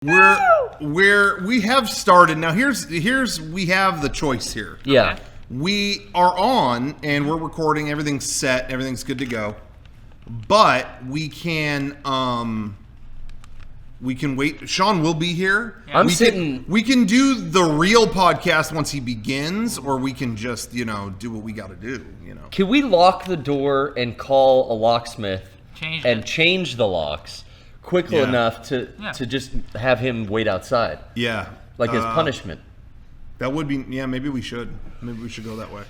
We have started. Now here's we have the choice here. Yeah. We are on and we're recording, everything's set, everything's good to go. But we can wait. Shawn will be here. Yeah. We can do the real podcast once he begins, or we can just, do what we got to do, Can we lock the door and call a locksmith change the locks quickly enough to just have him wait outside? Yeah. Like his punishment. That would be, maybe we should. Maybe we should go that way.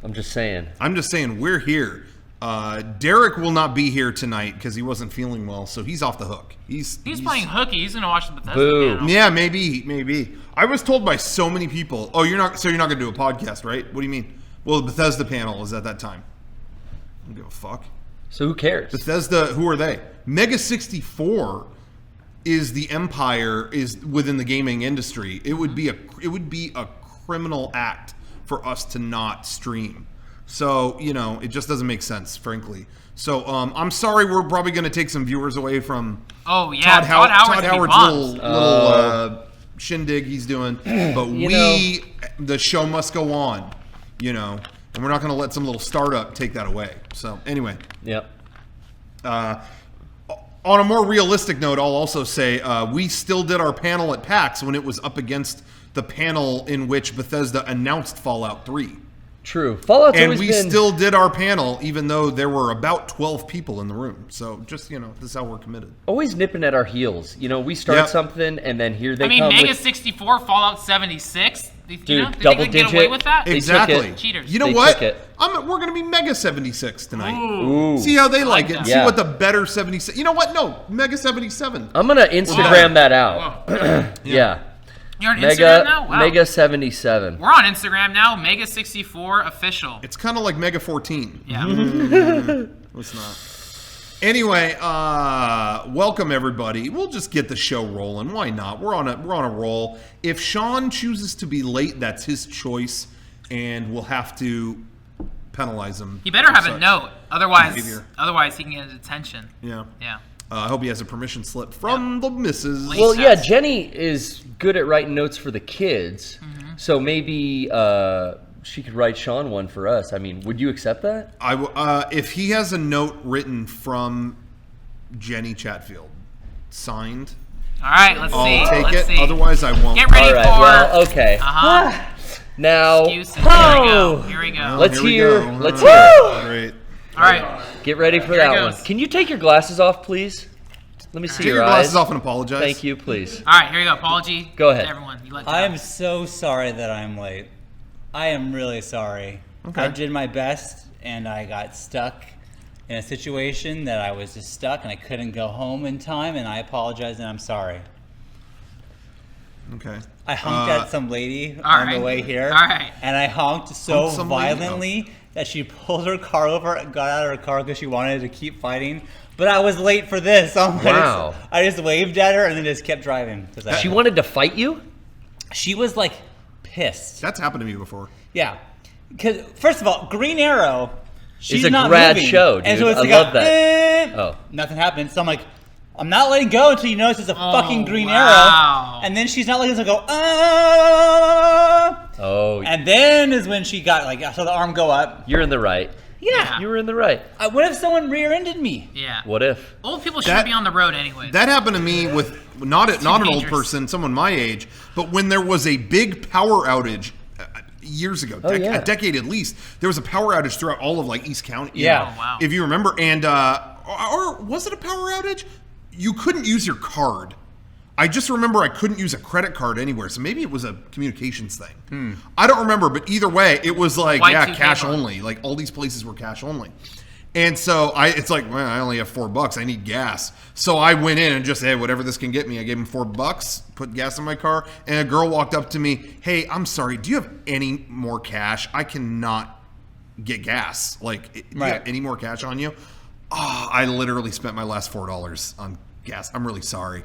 I'm just saying, we're here. Derek will not be here tonight because he wasn't feeling well, so he's off the hook. He's playing hooky. He's gonna watch the Bethesda panel. Yeah, maybe. I was told by so many people, you're not gonna do a podcast, right? What do you mean? Well, the Bethesda panel is at that time. I don't give a fuck. So who cares? Bethesda, who are they? MEGA64 is the empire is within the gaming industry. It would be a criminal act for us to not stream. So, it just doesn't make sense, frankly. So, I'm sorry, we're probably going to take some viewers away from Todd Howard's little shindig he's doing. But the show must go on, and we're not going to let some little startup take that away. So, anyway. Yep. On a more realistic note, I'll also say we still did our panel at PAX when it was up against the panel in which Bethesda announced Fallout 3. True. Fallout's and always we been... still did our panel, even though there were about 12 people in the room. So just, this is how we're committed. Always nipping at our heels. We start something, and then here they come MEGA64, Fallout 76. Dude, double digit. Get away with that? Exactly. Cheaters. You know what? We're going to be MEGA76 tonight. Ooh. See how they like it. Yeah. See what the better 76. You know what? No, MEGA77. I'm going to Instagram that out. Yeah. You're on Instagram now? Wow. MEGA77. We're on Instagram now. MEGA64 official. It's kind of like MEGA14. Yeah. It's not. Anyway, welcome everybody. We'll just get the show rolling. Why not? We're on a roll. If Shawn chooses to be late, that's his choice, and we'll have to penalize him. He better have a note, otherwise he can get a detention. Yeah. Yeah. I hope he has a permission slip from the missus. Well, yeah, Jenny is good at writing notes for the kids, so maybe she could write Shawn one for us. I mean, would you accept that? If he has a note written from Jenny Chatfield, signed. All right, let's see. I'll take it. See. Otherwise, I won't. Get ready for. Well, okay. Now, excuses. Here we go. Let's hear. Great. All right. Get ready for that one. Can you take your glasses off, please? Let me see your eyes. Take your glasses off and apologize. Thank you, please. All right, here you go. Apology. Go ahead. To everyone. I am so sorry that I'm late. I am really sorry. Okay. I did my best, and I got stuck in a situation that I was just stuck, and I couldn't go home in time, and I apologize, and I'm sorry. Okay. I honked at some lady on the way here, and I honked so violently that she pulled her car over, got out of her car because she wanted to keep fighting. But I was late for this. So I just waved at her and then just kept driving. She wanted to fight you? She was like pissed. That's happened to me before. Yeah. Because first of all, Green Arrow, she's it's a not grad moving. show, dude. And so it's I love that. Oh. Nothing happened. So I'm like, I'm not letting go until you notice it's a fucking Green Arrow. And then she's not letting us go, Oh. And then is when she got I saw the arm go up. You're in the right. Yeah. You were in the right. What if someone rear-ended me? Yeah. What if? Old people shouldn't be on the road anyway. That happened to me with not an old person, someone my age, but when there was a big power outage years ago, a decade at least, there was a power outage throughout all of East County. Yeah. Oh, wow. If you remember, and or was it a power outage? You couldn't use your card. I just remember I couldn't use a credit card anywhere, so maybe it was a communications thing. I don't remember, but either way, it was cash only. All these places were cash only. And so it's I only have $4. I need gas. So I went in and just, hey, whatever this can get me. I gave him $4, put gas in my car, and a girl walked up to me, hey, I'm sorry, do you have any more cash? I cannot get gas. Do you have any more cash on you? Oh, I literally spent my last $4 on gas. I'm really sorry.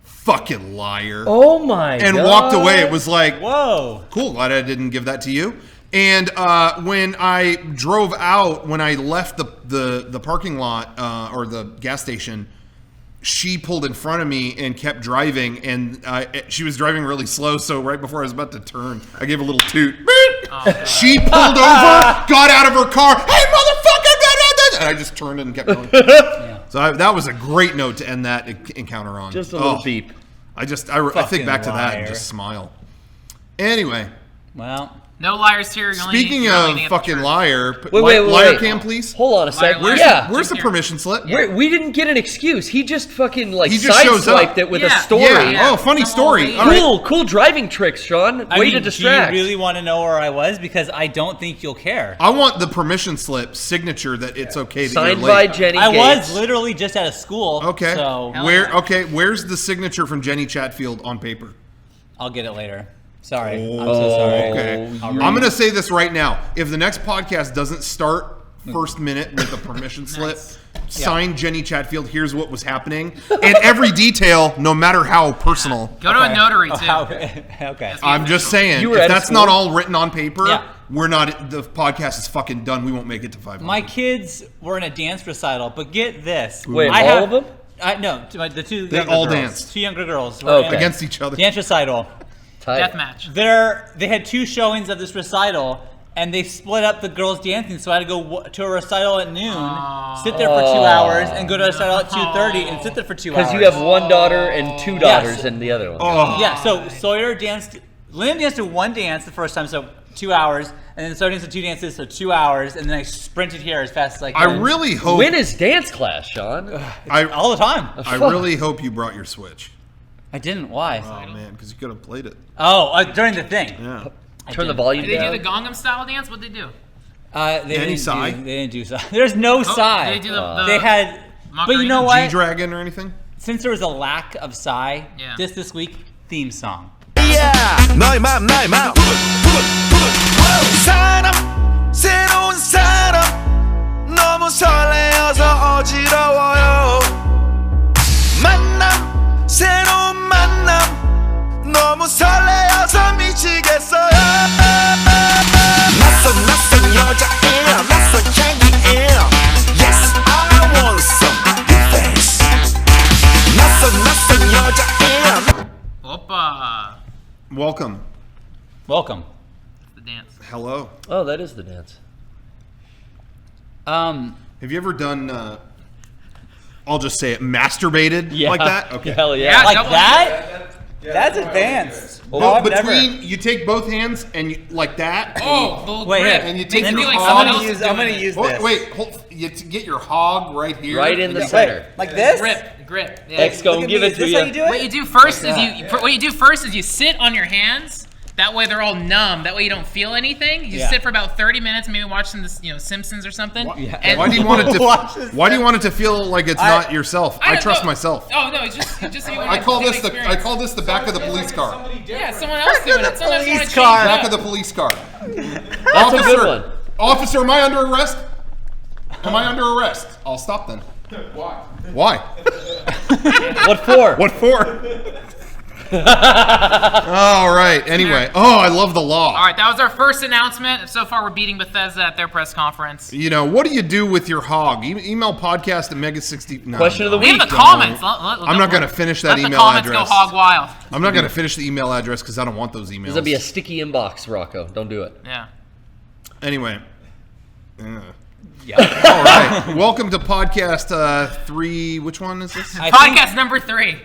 Fucking liar. Oh my God. And walked away. It was like, whoa, cool, glad I didn't give that to you. And when I drove out, when I left the parking lot or the gas station, she pulled in front of me and kept driving, and she was driving really slow, so right before I was about to turn, I gave a little toot. She pulled over, got out of her car, hey, motherfucker, and I just turned and kept going. So that was a great note to end that encounter on. Just a little beep. I think back to that and just smile. Anyway. Well. No liars here. Speaking of fucking liar, wait, liar cam, please. Hold on a sec. Where's the permission slip? We didn't get an excuse. He just fucking shows up. sideswiped it with a story. Yeah. Oh, funny story. Cool driving tricks, Shawn. Way to distract. Do you really want to know where I was? Because I don't think you'll care. I want the permission slip signature that it's okay that signed you're late. by Jenny I Gates. was literally just out of school. Okay. So where's the signature from Jenny Chatfield on paper? I'll get it later. Sorry. I'm so sorry. Okay. I'm going to say this right now. If the next podcast doesn't start first minute with a permission slip, signed Jenny Chatfield, here's what was happening, and every detail, no matter how personal. Go to a notary, too. Okay. I'm just saying, if that's not all written on paper, the podcast is fucking done. We won't make it to 500. My kids were in a dance recital, but get this. Wait, all of them? No, the two They younger all girls. danced. Two younger girls were in against each other. Dance recital. Death match. They had two showings of this recital, and they split up the girls dancing. So I had to go to a recital at noon, sit there for 2 hours, and go to a recital at 2:30 and sit there for 2 hours. Because you have one daughter and two daughters in the other one. Yeah. So Sawyer danced. Lynn danced to one dance the first time, so 2 hours, and then Sawyer danced to two dances, so 2 hours, and then I sprinted here as fast as I could. I really hope. When is dance class, Shawn? All the time. I really hope you brought your Switch. I didn't. Why? Oh man, because you could have played it. During the thing. Yeah. Turn the volume Did down. they do the Gangnam style dance? What'd they do? Any Psy? They didn't do Psy. There's no Psy. They do the They had. But you know what? G-Dragon or anything? Since there was a lack of Psy, this week, theme song. 너의 맘 나의 맘 사람 새로운 사람 너무 설레어서 어지러워요 만남 새로운 만남 너무 설레어서 미치겠어요 낯선 여자예요 낯선 향기예요 Yes I want some good face 낯선 여자예요 Opa. Welcome. The dance. Hello. Oh, that is the dance. Have you ever done, I'll just say it, masturbated like that? Okay. Hell yeah. Like that? That's advanced. No, you take both hands and you, like that. Oh, wait, grip. and you take Makes me your like hog. someone else is I'm doing gonna it. use this. Wait, you get your hog right here. Right in the center. Like this? Grip. Yeah. X gonna give it to you. What you do first is you sit on your hands. That way they're all numb. That way you don't feel anything. You sit for about 30 minutes, maybe watch some, Simpsons or something. And Why do you want it to feel like it's not yourself? I trust myself. Oh no, it's just so you I call this the back of the police car. Yeah, someone else doing it. Someone else want to change Back of the police car. That's a good one. Officer, am I under arrest? Am I under arrest? I'll stop then. Why? What for? What for? All right. Anyway, I love the law. All right, that was our first announcement. So far, we're beating Bethesda at their press conference. What do you do with your hog? Email podcast at MEGA64. No, Question of the Leave week. the comments. I'm not going to finish that email Let the comments address. go hog wild. I'm not going to finish the email address because I don't want those emails. There'll be a sticky inbox, Rocco. Don't do it. Yeah. Anyway. Yeah. All right. Welcome to podcast 3. Which one is this? Podcast number 3.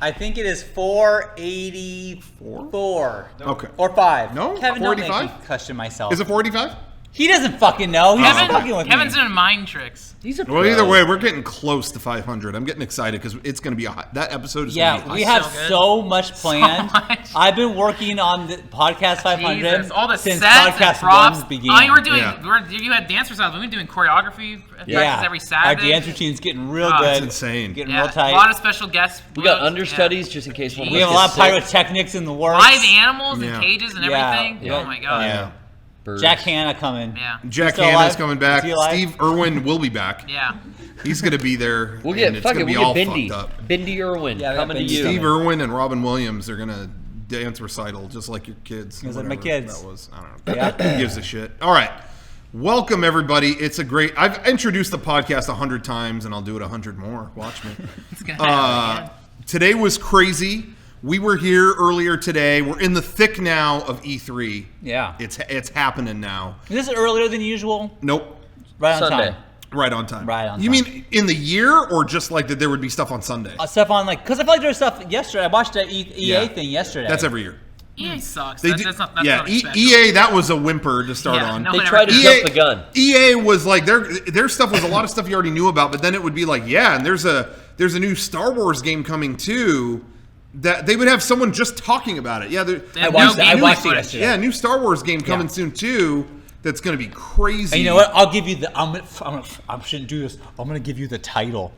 I think it is 484. Okay. Or 5. No? Kevin, don't make 485? me question myself. Is it 485? He doesn't fucking know. He's fucking with Kevin's me. doing mind tricks. He's a pro. Well, either way, we're getting close to 500. I'm getting excited because it's going to be that episode is going to be We have so good. so much planned. So much. I've been working on the podcast 500 Jesus, all the since sets and podcast props. 1 began. Oh, you were doing. Yeah. You had dance recitals. We've been doing choreography practice every Saturday. Our dance routine's getting real Oh, good. It's insane. Getting Yeah, real tight. a lot of special guests. We got booked. understudies just in case one of We us have a lot of gets sick. pyrotechnics in the works. Live animals Yeah. and cages and Yeah. everything. Yeah. Oh my god. Yeah. Birds. Jack Hanna coming. Yeah. Jack still Hanna's alive? coming back. Is he alive? Steve Irwin will be back. Yeah. He's going to be there. We'll get and it's gonna be all Bindi. fucked up. Bindi Irwin Yeah, we got coming to Bindi. you. Steve Irwin and Robin Williams are going to dance recital just like your kids. Just like my Whatever kids. That was. I don't know. Yeah. Who gives a shit? All right. Welcome, everybody. It's a great... I've introduced the podcast 100 times, and I'll do it 100 more. Watch me. Today was crazy. We were here earlier today. We're in the thick now of E3. Yeah. It's happening now. Is this earlier than usual? Nope. Right on Sunday. time. Right on time. Right on time. You mean in the year, or just like that there would be stuff on Sunday? Stuff on because I felt like there was stuff yesterday. I watched the EA thing yesterday. That's every year. EA sucks. That's not EA, that was a whimper to start on. They tried to jump the gun. EA was like, their stuff was a lot of stuff you already knew about, but then it would be like, yeah, and there's a new Star Wars game coming too, that they would have someone just talking about it. Yeah, I watched it yesterday. Yeah, new Star Wars game coming soon too. That's going to be crazy. And you know what? I'll give you the. I shouldn't do this. I'm going to give you the title.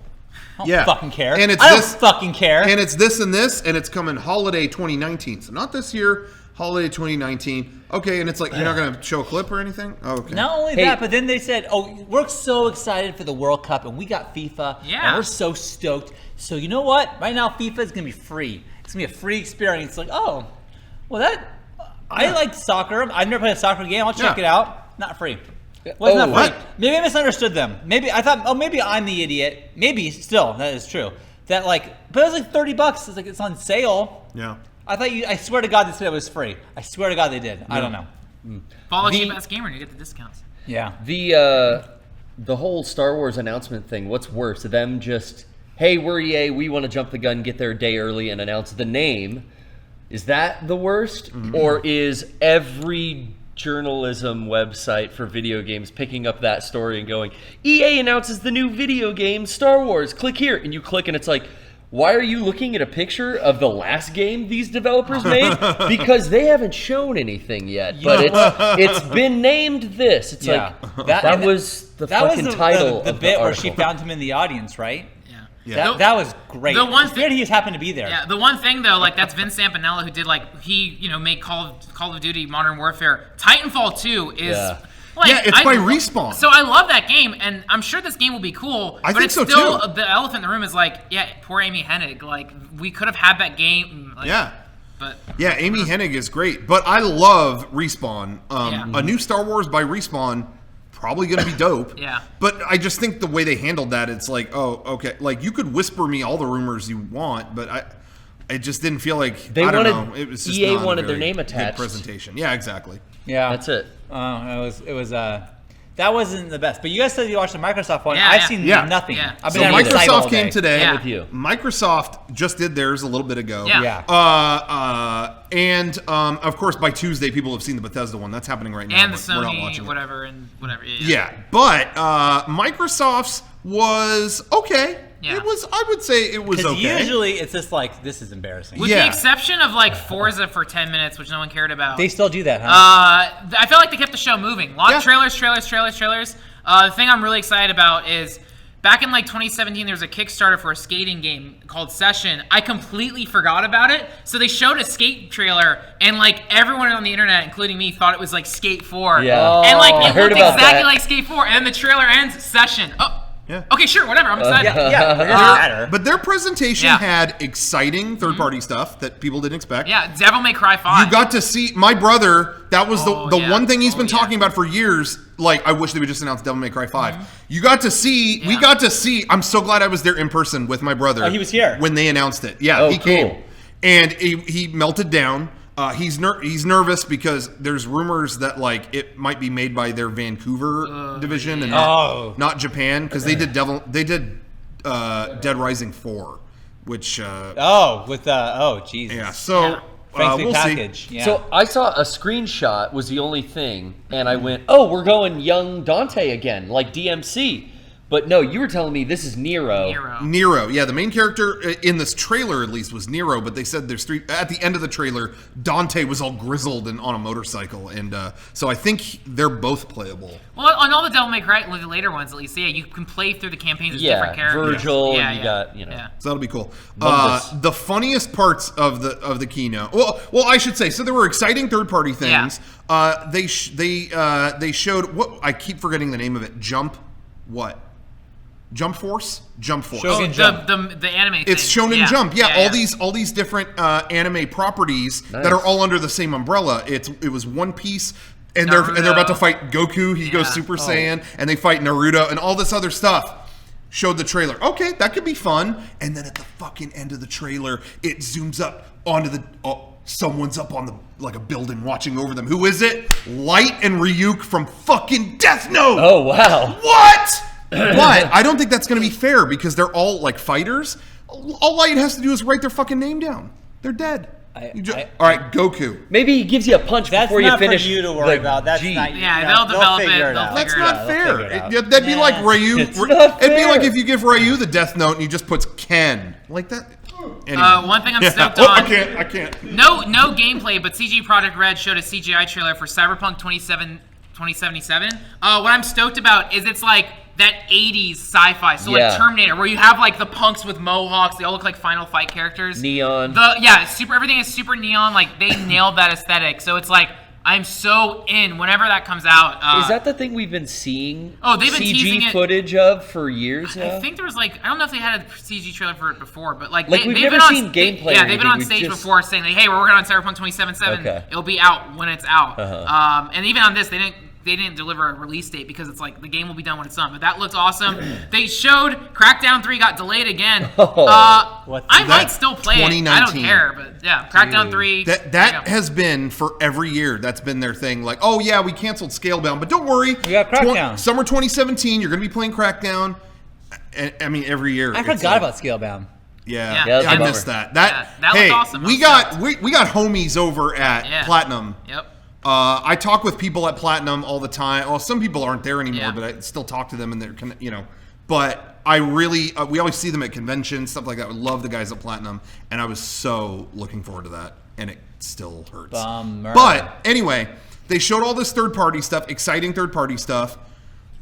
I don't fucking care. And it's I don't fucking care. And it's this, and it's coming holiday 2019. So not this year, holiday 2019. Okay, and it's like, you're not going to show a clip or anything? Oh, okay. Not only that, but then they said, we're so excited for the World Cup, and we got FIFA, and we're so stoked. So you know what? Right now, FIFA is going to be free. It's going to be a free experience. Like, I like soccer. I've never played a soccer game. I'll check it out. Not free. Wasn't that free? Maybe I misunderstood them. Maybe I thought, maybe I'm the idiot. Maybe still that is true. That but it was like $30. It's like it's on sale. Yeah. I swear to God they said it was free. I swear to God they did. I don't know. Follow Cheap Ass Gamer and you get the discounts. Yeah. The whole Star Wars announcement thing. What's worse, them just, hey, we're EA. We want to jump the gun, get there a day early, and announce the name. Is that the worst, or is every journalism website for video games picking up that story and going, EA announces the new video game Star Wars, click here, and you click and it's like, why are you looking at a picture of the last game these developers made? Because they haven't shown anything yet, but it's been named this. It's like that was the fucking title the of bit the where she found him in the audience, right? Yeah. That was great. The one thing he just happened to be there. Yeah, the one thing though, that's Vince Zampanella who did made Call of Duty Modern Warfare. Titanfall 2 is it's by Respawn. So I love that game, and I'm sure this game will be cool. I but think it's so still, too. The elephant in the room is poor Amy Hennig. We could have had that game. But Amy Hennig is great, but I love Respawn. A new Star Wars by Respawn. Probably going to be dope. Yeah. But I just think the way they handled that, it's like, oh, okay. Like, you could whisper me all the rumors you want, but I just didn't feel like, I don't know. It was just EA not wanted a their very name attached. good presentation. Yeah, exactly. Yeah. That's it. It was that wasn't the best. But you guys said you watched the Microsoft one. Yeah, I've seen nothing. Yeah. I've So been on the site all Microsoft day. came today. Yeah. With you. Microsoft just did theirs a little bit ago. Yeah. And of course, by Tuesday, people have seen the Bethesda one. That's happening right now. and the but we're not watching Sony it. whatever. Yeah, but Microsoft's was okay. Yeah. It was. I would say it was okay. Usually it's just like, this is embarrassing. With the exception of Forza for 10 minutes, which no one cared about. They still do that, huh? I felt like they kept the show moving. A lot of trailers. The thing I'm really excited about is back in 2017, there was a Kickstarter for a skating game called Session. I completely forgot about it. So they showed a skate trailer, and everyone on the internet, including me, thought it was Skate 4. Yeah. And I it heard looked about exactly that. like Skate 4. And then the trailer ends, Session. Oh. Yeah. Okay, sure, whatever. I'm excited. Yeah, it doesn't matter. But their presentation had exciting third-party stuff that people didn't expect. Yeah, Devil May Cry 5. You got to see my brother. That was the one thing he's been talking about for years. I wish they would just announce Devil May Cry 5. You got to see. We got to see. I'm so glad I was there in person with my brother. Oh, he was here when they announced it. Yeah, he came, and he melted down. He's nervous because there's rumors that like it might be made by their Vancouver division and not Japan, because they did Dead Rising 4, which Jesus. Yeah, so we'll package. see. Yeah. So I saw a screenshot was the only thing, and I went, "Oh, we're going young Dante again, like DMC." But no, you were telling me this is Nero. Nero, yeah, the main character in this trailer at least was Nero, but they said there's three. At the end of the trailer, Dante was all grizzled and on a motorcycle, and so I think they're both playable. Well, on all the Devil May Cry, the later ones at least, yeah, you can play through the campaigns as different characters. Virgil, yeah, you got, you know. Yeah. So that'll be cool. The funniest parts of the keynote. Well, I should say. So there were exciting third-party things. Yeah. They showed what I keep forgetting the name of it. Jump Force. Shogun Jump. The anime. It's thing. Shonen Jump. Yeah, yeah. all these different anime properties that are all under the same umbrella. It was One Piece, and they're about to fight Goku. He goes Super Saiyan, and they fight Naruto and all this other stuff. Showed the trailer. Okay, that could be fun. And then at the fucking end of the trailer, it zooms up onto the. Someone's up on a building watching over them. Who is it? Light and Ryuk from fucking Death Note. Oh wow. What? But I don't think that's going to be fair because they're all like fighters. All Light has to do is write their fucking name down. They're dead. All right, Goku. Maybe he gives you a punch before you finish. That's not for you to worry about. That's not. Yeah, they'll develop it. That's not fair. That'd be like Ryu. It'd be like if you give Ryu the Death Note and he just puts Ken like that. Anyway. One thing I'm stoked on. I can't. No gameplay, but CG Projekt Red showed a CGI trailer for Cyberpunk 2077. What I'm stoked about is it's like that 80s sci-fi, so like Terminator, where you have like the punks with mohawks, they all look like Final Fight characters. Neon. Everything is super neon, like they nailed that aesthetic. So it's like, I'm so in whenever that comes out. Is that the thing we've been seeing? Oh, they've been teasing it. footage of for years now? I think there was like, I don't know if they had a CG trailer for it before, but like we've never seen gameplay. Yeah, they've been on stage before saying like, hey, we're working on Cyberpunk 2077. Okay. It'll be out when it's out. And even on this, they didn't deliver a release date because it's like the game will be done when it's done. But that looks awesome. They showed Crackdown 3 got delayed again. I might still play it. I don't care. But yeah, Crackdown 3. That has been for every year. That's been their thing. Like, oh yeah, we canceled Scalebound, but don't worry. We got Crackdown. Summer 2017, you're going to be playing Crackdown. I mean, every year. I forgot about Scalebound. Yeah, I missed that. That looked awesome. We got homies over at Platinum. Yep. I talk with people at Platinum all the time. Well, some people aren't there anymore, but I still talk to them, and they're But I really, we always see them at conventions, stuff like that. We love the guys at Platinum, and I was so looking forward to that, and it still hurts. Bummer. But anyway, they showed all this third-party stuff, exciting third-party stuff.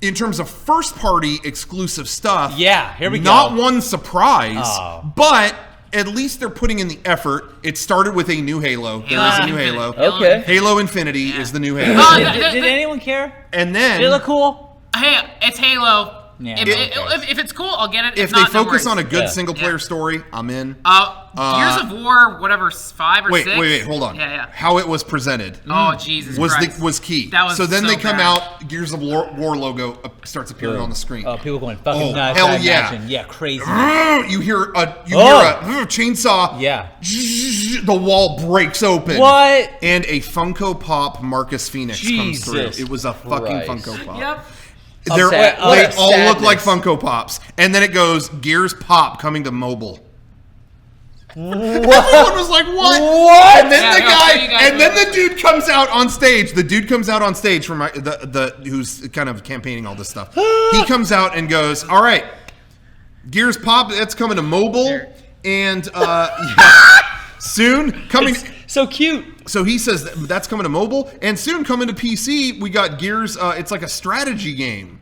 In terms of first-party exclusive stuff, here we go. Not one surprise, but at least they're putting in the effort. It started with a new Halo. There is a new Halo. Okay. Halo Infinity is the new Halo. Did anyone care? And then did it look cool? Hey, it's Halo. Yeah. If it's cool, I'll get it. If they focus on a good single-player story, I'm in. Gears of War, whatever, 5 or 6. Wait, hold on. Yeah. How it was presented. Oh, Jesus Christ. was key. That was so then so they come bad. out, Gears of War logo starts appearing on the screen. Oh, people going fucking nuts. Hell yeah. Yeah, crazy. You hear a chainsaw. Yeah. The wall breaks open. What? And a Funko Pop Marcus Phoenix comes through. It was a fucking Funko Pop. Yep. They all look like Funko Pops. And then it goes, Gears Pop coming to mobile. Everyone was like, what? And then the dude comes out on stage. The dude comes out on stage from who's kind of campaigning all this stuff. He comes out and goes, all right, Gears Pop, that's coming to mobile. And soon coming... So cute. So he says that's coming to mobile, and soon coming to PC. We got Gears. It's like a strategy game.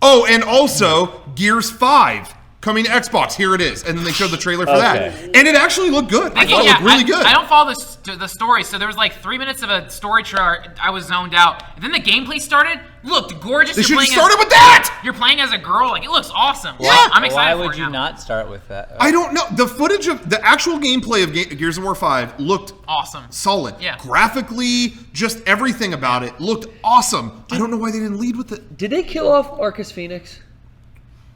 Oh, and also Gears 5 coming to Xbox. Here it is, and then they showed the trailer for that, and it actually looked good. I thought it looked really good. I don't follow the story, so there was like 3 minutes of a story trailer. I was zoned out. And then the gameplay started. Looked gorgeous. They should have started with that. You're playing as a girl. Like it looks awesome. Yeah. I'm excited. Why would you not start with that? I don't know. The footage of the actual gameplay of Gears of War 5 looked awesome, solid. Yeah. Graphically, just everything about it looked awesome. I don't know why they didn't lead with it. Did they kill off Marcus Phoenix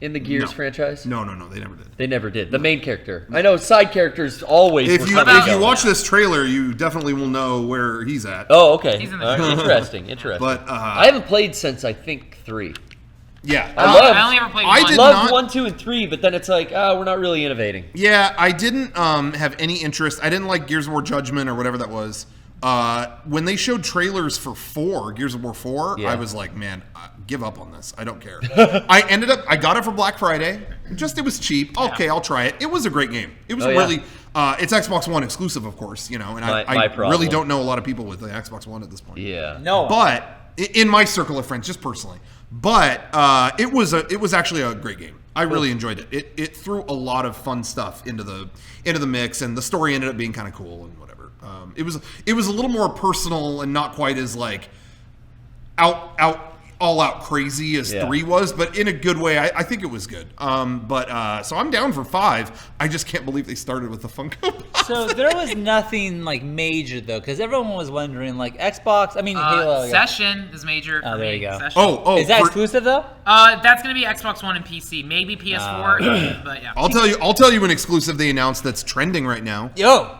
in the Gears franchise? No, they never did. They never did. The main character. I know side characters always. If you watch this trailer, you definitely will know where he's at. Oh, okay. He's in the interesting. But I haven't played since I think 3. Yeah, I only ever played 1. I loved 1, 2, and 3, but then it's like, we're not really innovating. Yeah, I didn't have any interest. I didn't like Gears of War Judgment or whatever that was. When they showed trailers for Gears of War 4, I was like, man, give up on this. I don't care. I got it for Black Friday. It was cheap. Okay, I'll try it. It was a great game. It was really, it's Xbox One exclusive, of course, and I really don't know a lot of people with the Xbox One at this point. Yeah. No. But in my circle of friends, just personally. But it was actually a great game. I really enjoyed it. It threw a lot of fun stuff into the mix, and the story ended up being kind of cool and whatever. It was a little more personal and not quite as like out all out crazy as 3 was, but in a good way. I think it was good. So I'm down for 5. I just can't believe they started with the Funko Pop. So there was nothing like major though, because everyone was wondering like Xbox. I mean, Halo. Session is major. Oh, there you go. Session. Is that exclusive though? That's gonna be Xbox One and PC, maybe PS4, but yeah. I'll tell you an exclusive they announced that's trending right now. Yo,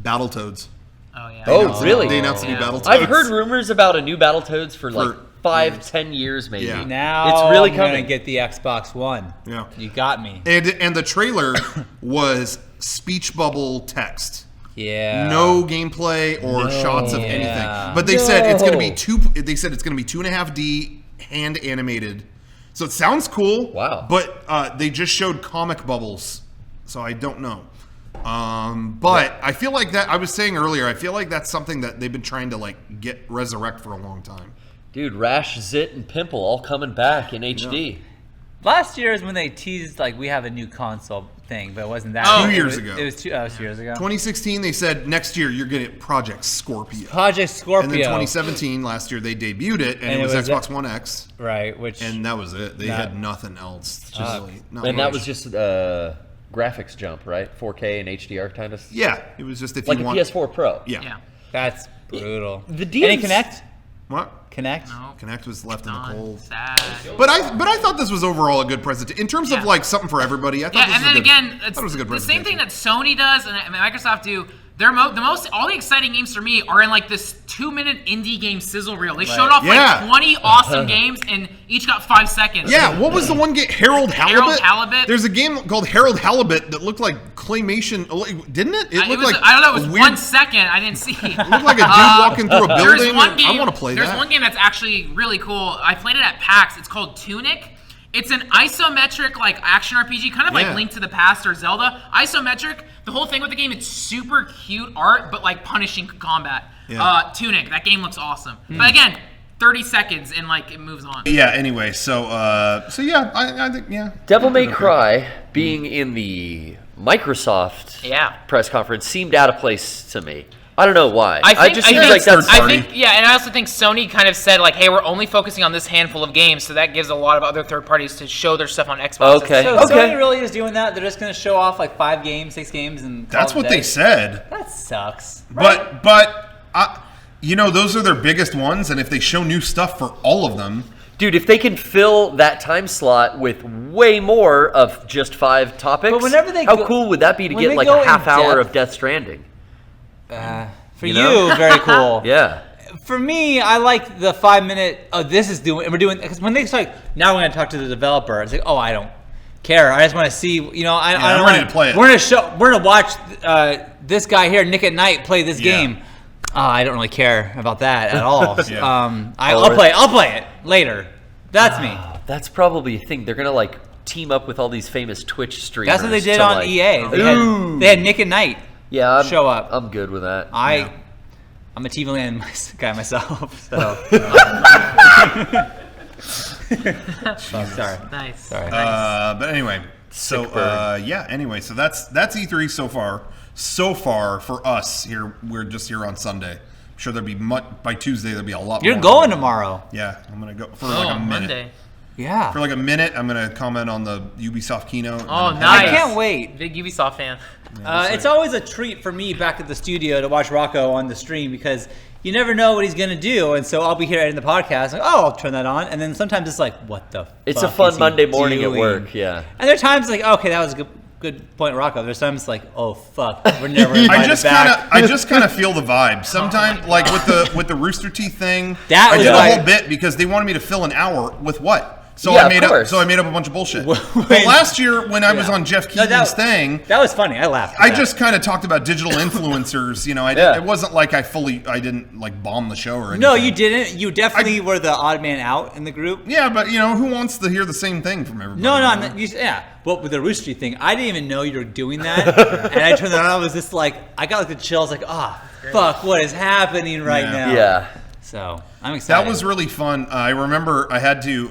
Battletoads. Oh yeah. Oh, really? They announced a new Battletoads. I've heard rumors about a new Battletoads for like 5-10 years maybe. Yeah. now it's really I'm coming. gonna get the Xbox One. Yeah. You got me. And the trailer was speech bubble text. Yeah. No gameplay or shots of anything. But they said it's gonna be 2.5D hand animated. So it sounds cool. Wow. But they just showed comic bubbles. So I don't know. But I feel like that, I was saying earlier, I feel like that's something that they've been trying to like resurrect for a long time. Dude, Rash, Zit, and Pimple all coming back in HD. Yeah. Last year is when they teased like we have a new console thing, but it wasn't that. 2 years ago. It was 2 years ago. 2016, they said next year you're getting Project Scorpio. Project Scorpio. And then 2017, last year they debuted it, and it was Xbox One X. Right, and that was it. They had nothing else. That was just graphics jump, right? 4K and HDR kind of. Yeah, it was just if like you a want PS4 Pro. Yeah. That's brutal. The Any Kinect? What? Kinect? No. Kinect was left in the cold. Sad. But I thought this was overall a good presentation in terms of like something for everybody. I thought this was it was a good presentation. The same thing that Sony does and Microsoft do. All the exciting games for me are in like this 2-minute indie game sizzle reel. They showed off like 20 awesome games and each got 5 seconds. Yeah, what was the one game? Harold Halibut? Harold Halibut? There's a game called Harold Halibut that looked like claymation, didn't it? It looked like I don't know, it was 1 second. I didn't see. It looked like a dude walking through a building. There's one game, I want to play that. There's one game that's actually really cool. I played it at PAX. It's called Tunic. It's an isometric like action RPG, kind of like Link to the Past or Zelda. Isometric. The whole thing with the game, it's super cute art, but like punishing combat. Yeah. Tunic. That game looks awesome. But again, 30 seconds and like it moves on. Yeah. Anyway, so yeah, I think Devil May Cry being in the Microsoft press conference seemed out of place to me. I don't know why. I think, and I also think Sony kind of said like, "Hey, we're only focusing on this handful of games," so that gives a lot of other third parties to show their stuff on Xbox. Okay. So Sony really is doing that. They're just going to show off like 5 games, 6 games, and that's what they said. That sucks. Right? But those are their biggest ones, and if they show new stuff for all of them. Dude, if they can fill that time slot with way more of just 5 topics, but whenever they how cool would that be to get like a half hour of Death Stranding? For you, very cool. Yeah. For me, I like the 5-minute. Oh, this is doing. And we're doing because when they start, now we're going to talk to the developer. It's like, oh, I don't care. I just want to see. I'm ready to play it. We're going to watch this guy here, Nick at Night, play this game. I don't really care about that at all. I'll play it later. That's me. That's probably a thing. They're gonna like team up with all these famous Twitch streamers. That's what they did on EA. They had Nick at Night. Yeah, show up. I'm good with that. I'm a TV Land guy myself. So. Sorry. Nice. Sorry. But anyway, so anyway, so that's E3 so far. So far for us here, we're just here on Sunday. I'm sure there'll be by Tuesday there'll be a lot. You're more going tomorrow. Yeah, I'm gonna go for like a minute. Monday. Yeah. For like a minute, I'm gonna comment on the Ubisoft keynote. Oh, nice! I can't wait. Big Ubisoft fan. It's always a treat for me back at the studio to watch Rocco on the stream because you never know what he's gonna do, and so I'll be here editing the podcast. Like, I'll turn that on, and then sometimes it's like, what the? It's fuck a fun is Monday he morning doing? at work. Yeah. And there are times like, okay, that was a good point, Rocco. There's times like, oh fuck, we're never invited back. I just kind of feel the vibe. Sometimes, like with the Rooster Teeth thing, that I was did a whole bit because they wanted me to fill an hour with what. So I made up a bunch of bullshit. But last year when I was on Jeff Keighley's thing, that was funny. I laughed. I just kind of talked about digital influencers. It wasn't like I didn't like bomb the show or anything. No, you didn't. You definitely were the odd man out in the group. Yeah, but who wants to hear the same thing from everybody? No. Well, with the Rooster Teeth thing, I didn't even know you were doing that, and I turned that on. I was just like, I got like the chills. Like, fuck, what is happening right now? Yeah. So I'm excited. That was really fun. I remember I had to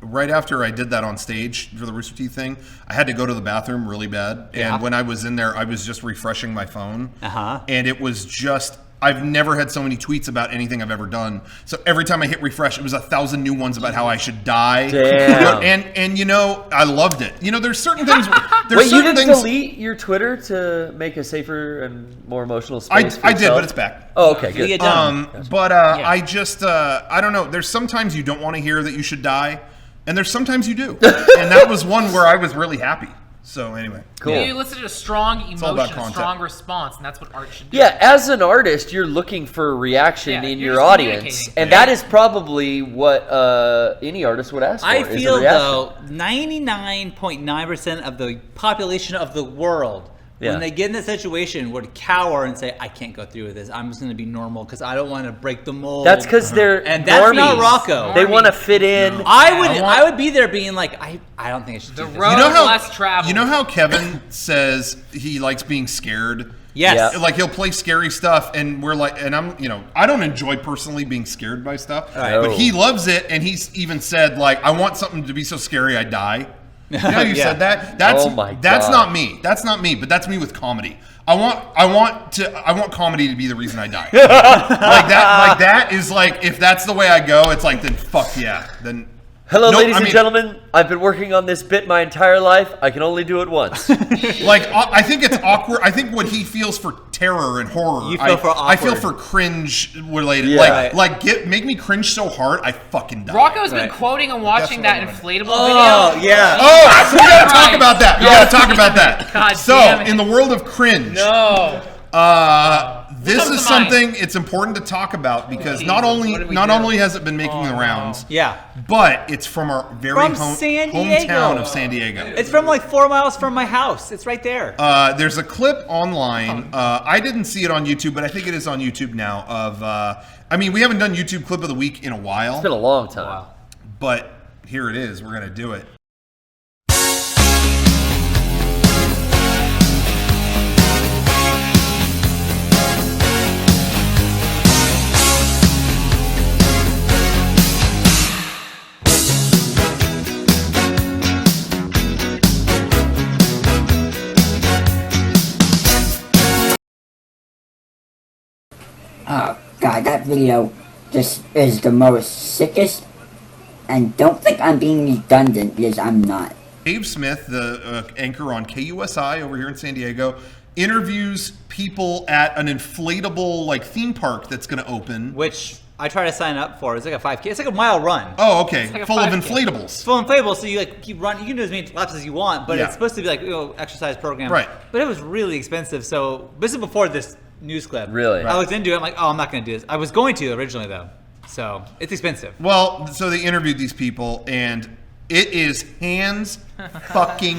right after I did that on stage for the Rooster Teeth thing, I had to go to the bathroom really bad. And when I was in there, I was just refreshing my phone. And it was just I've never had so many tweets about anything I've ever done. So every time I hit refresh, it was 1,000 new ones about how I should die. Damn. And you know, I loved it. You know, there's certain things. Wait, you didn't delete your Twitter to make a safer and more emotional space? I did, but it's back. Oh, okay, good. I just I don't know. There's sometimes you don't want to hear that you should die, and there's sometimes you do. And that was one where I was really happy. So anyway, cool. You elicited a strong emotion, a strong response, and that's what art should do. Yeah, as an artist, you're looking for a reaction in your audience, and that is probably what any artist would ask for. I feel though 99.9% of the population of the world, when they get in this situation, would cower and say, "I can't go through with this. I'm just going to be normal because I don't want to break the mold." That's because they're and that's normies. not Rocco. They want to fit in. No. I would be there being like, I don't think I should do this. You know how less travel. You know how Kevin says he likes being scared. Yes. Yeah. Like he'll play scary stuff, and we're like, and I'm, I don't enjoy personally being scared by stuff, but he loves it, and he's even said like, I want something to be so scary I die. You know how you said that? That's not me. That's not me, but that's me with comedy. I want comedy to be the reason I die. Like that is like, if that's the way I go, it's like, then fuck yeah. Then hello, ladies and gentlemen. I've been working on this bit my entire life. I can only do it once. Like, I think it's awkward. I think what he feels for terror and horror, you feel for awkward. I feel for cringe related. Yeah. Make me cringe so hard, I fucking die. Rocco's been quoting and watching that inflatable video. Oh, yeah. Oh, so we gotta talk about that. We gotta talk about that. God so, damn it. in the world of cringe, this is something it's important to talk about because not only has it been making the rounds, but it's from our very hometown of San Diego. It's from like 4 miles from my house. It's right there. There's a clip online. I didn't see it on YouTube, but I think it is on YouTube now. We haven't done YouTube clip of the week in a while. It's been a long time. But here it is. We're gonna do it. Oh god, that video just is the most sickest, and don't think I'm being redundant because I'm not. Dave Smith, the anchor on KUSI over here in San Diego, interviews people at an inflatable theme park that's going to open. Which I try to sign up for. It's like a 5K. It's like a mile run. Oh, okay. Like full of 5K. inflatables. Full of inflatables, so you keep running. You can do as many laps as you want, but it's supposed to be exercise program. Right. But it was really expensive. So this is before this news clip. Really? I was into it. I'm like, oh, I'm not going to do this. I was going to originally though. So it's expensive. Well, so they interviewed these people, and it is hands fucking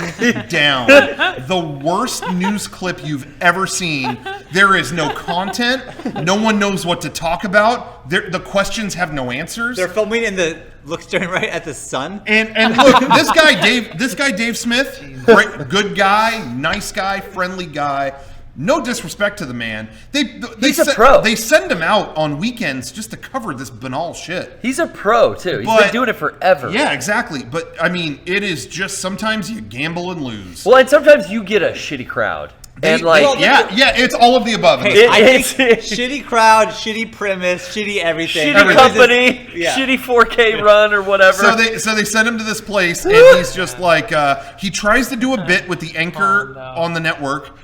down the worst news clip you've ever seen. There is no content. No one knows what to talk about. The questions have no answers. They're filming in look staring right at the sun. And look, this guy Dave Smith, great, good guy, nice guy, friendly guy. No disrespect to the man. He's a pro. They send him out on weekends just to cover this banal shit. He's a pro too. He's been doing it forever. Yeah, exactly. But I mean, it is just sometimes you gamble and lose. Well, and sometimes you get a shitty crowd. It's all of the above. Hey, I think shitty crowd, shitty premise, shitty everything. Shitty company, shitty 4K run or whatever. So they send him to this place, and he's just like, he tries to do a bit with the anchor on the network.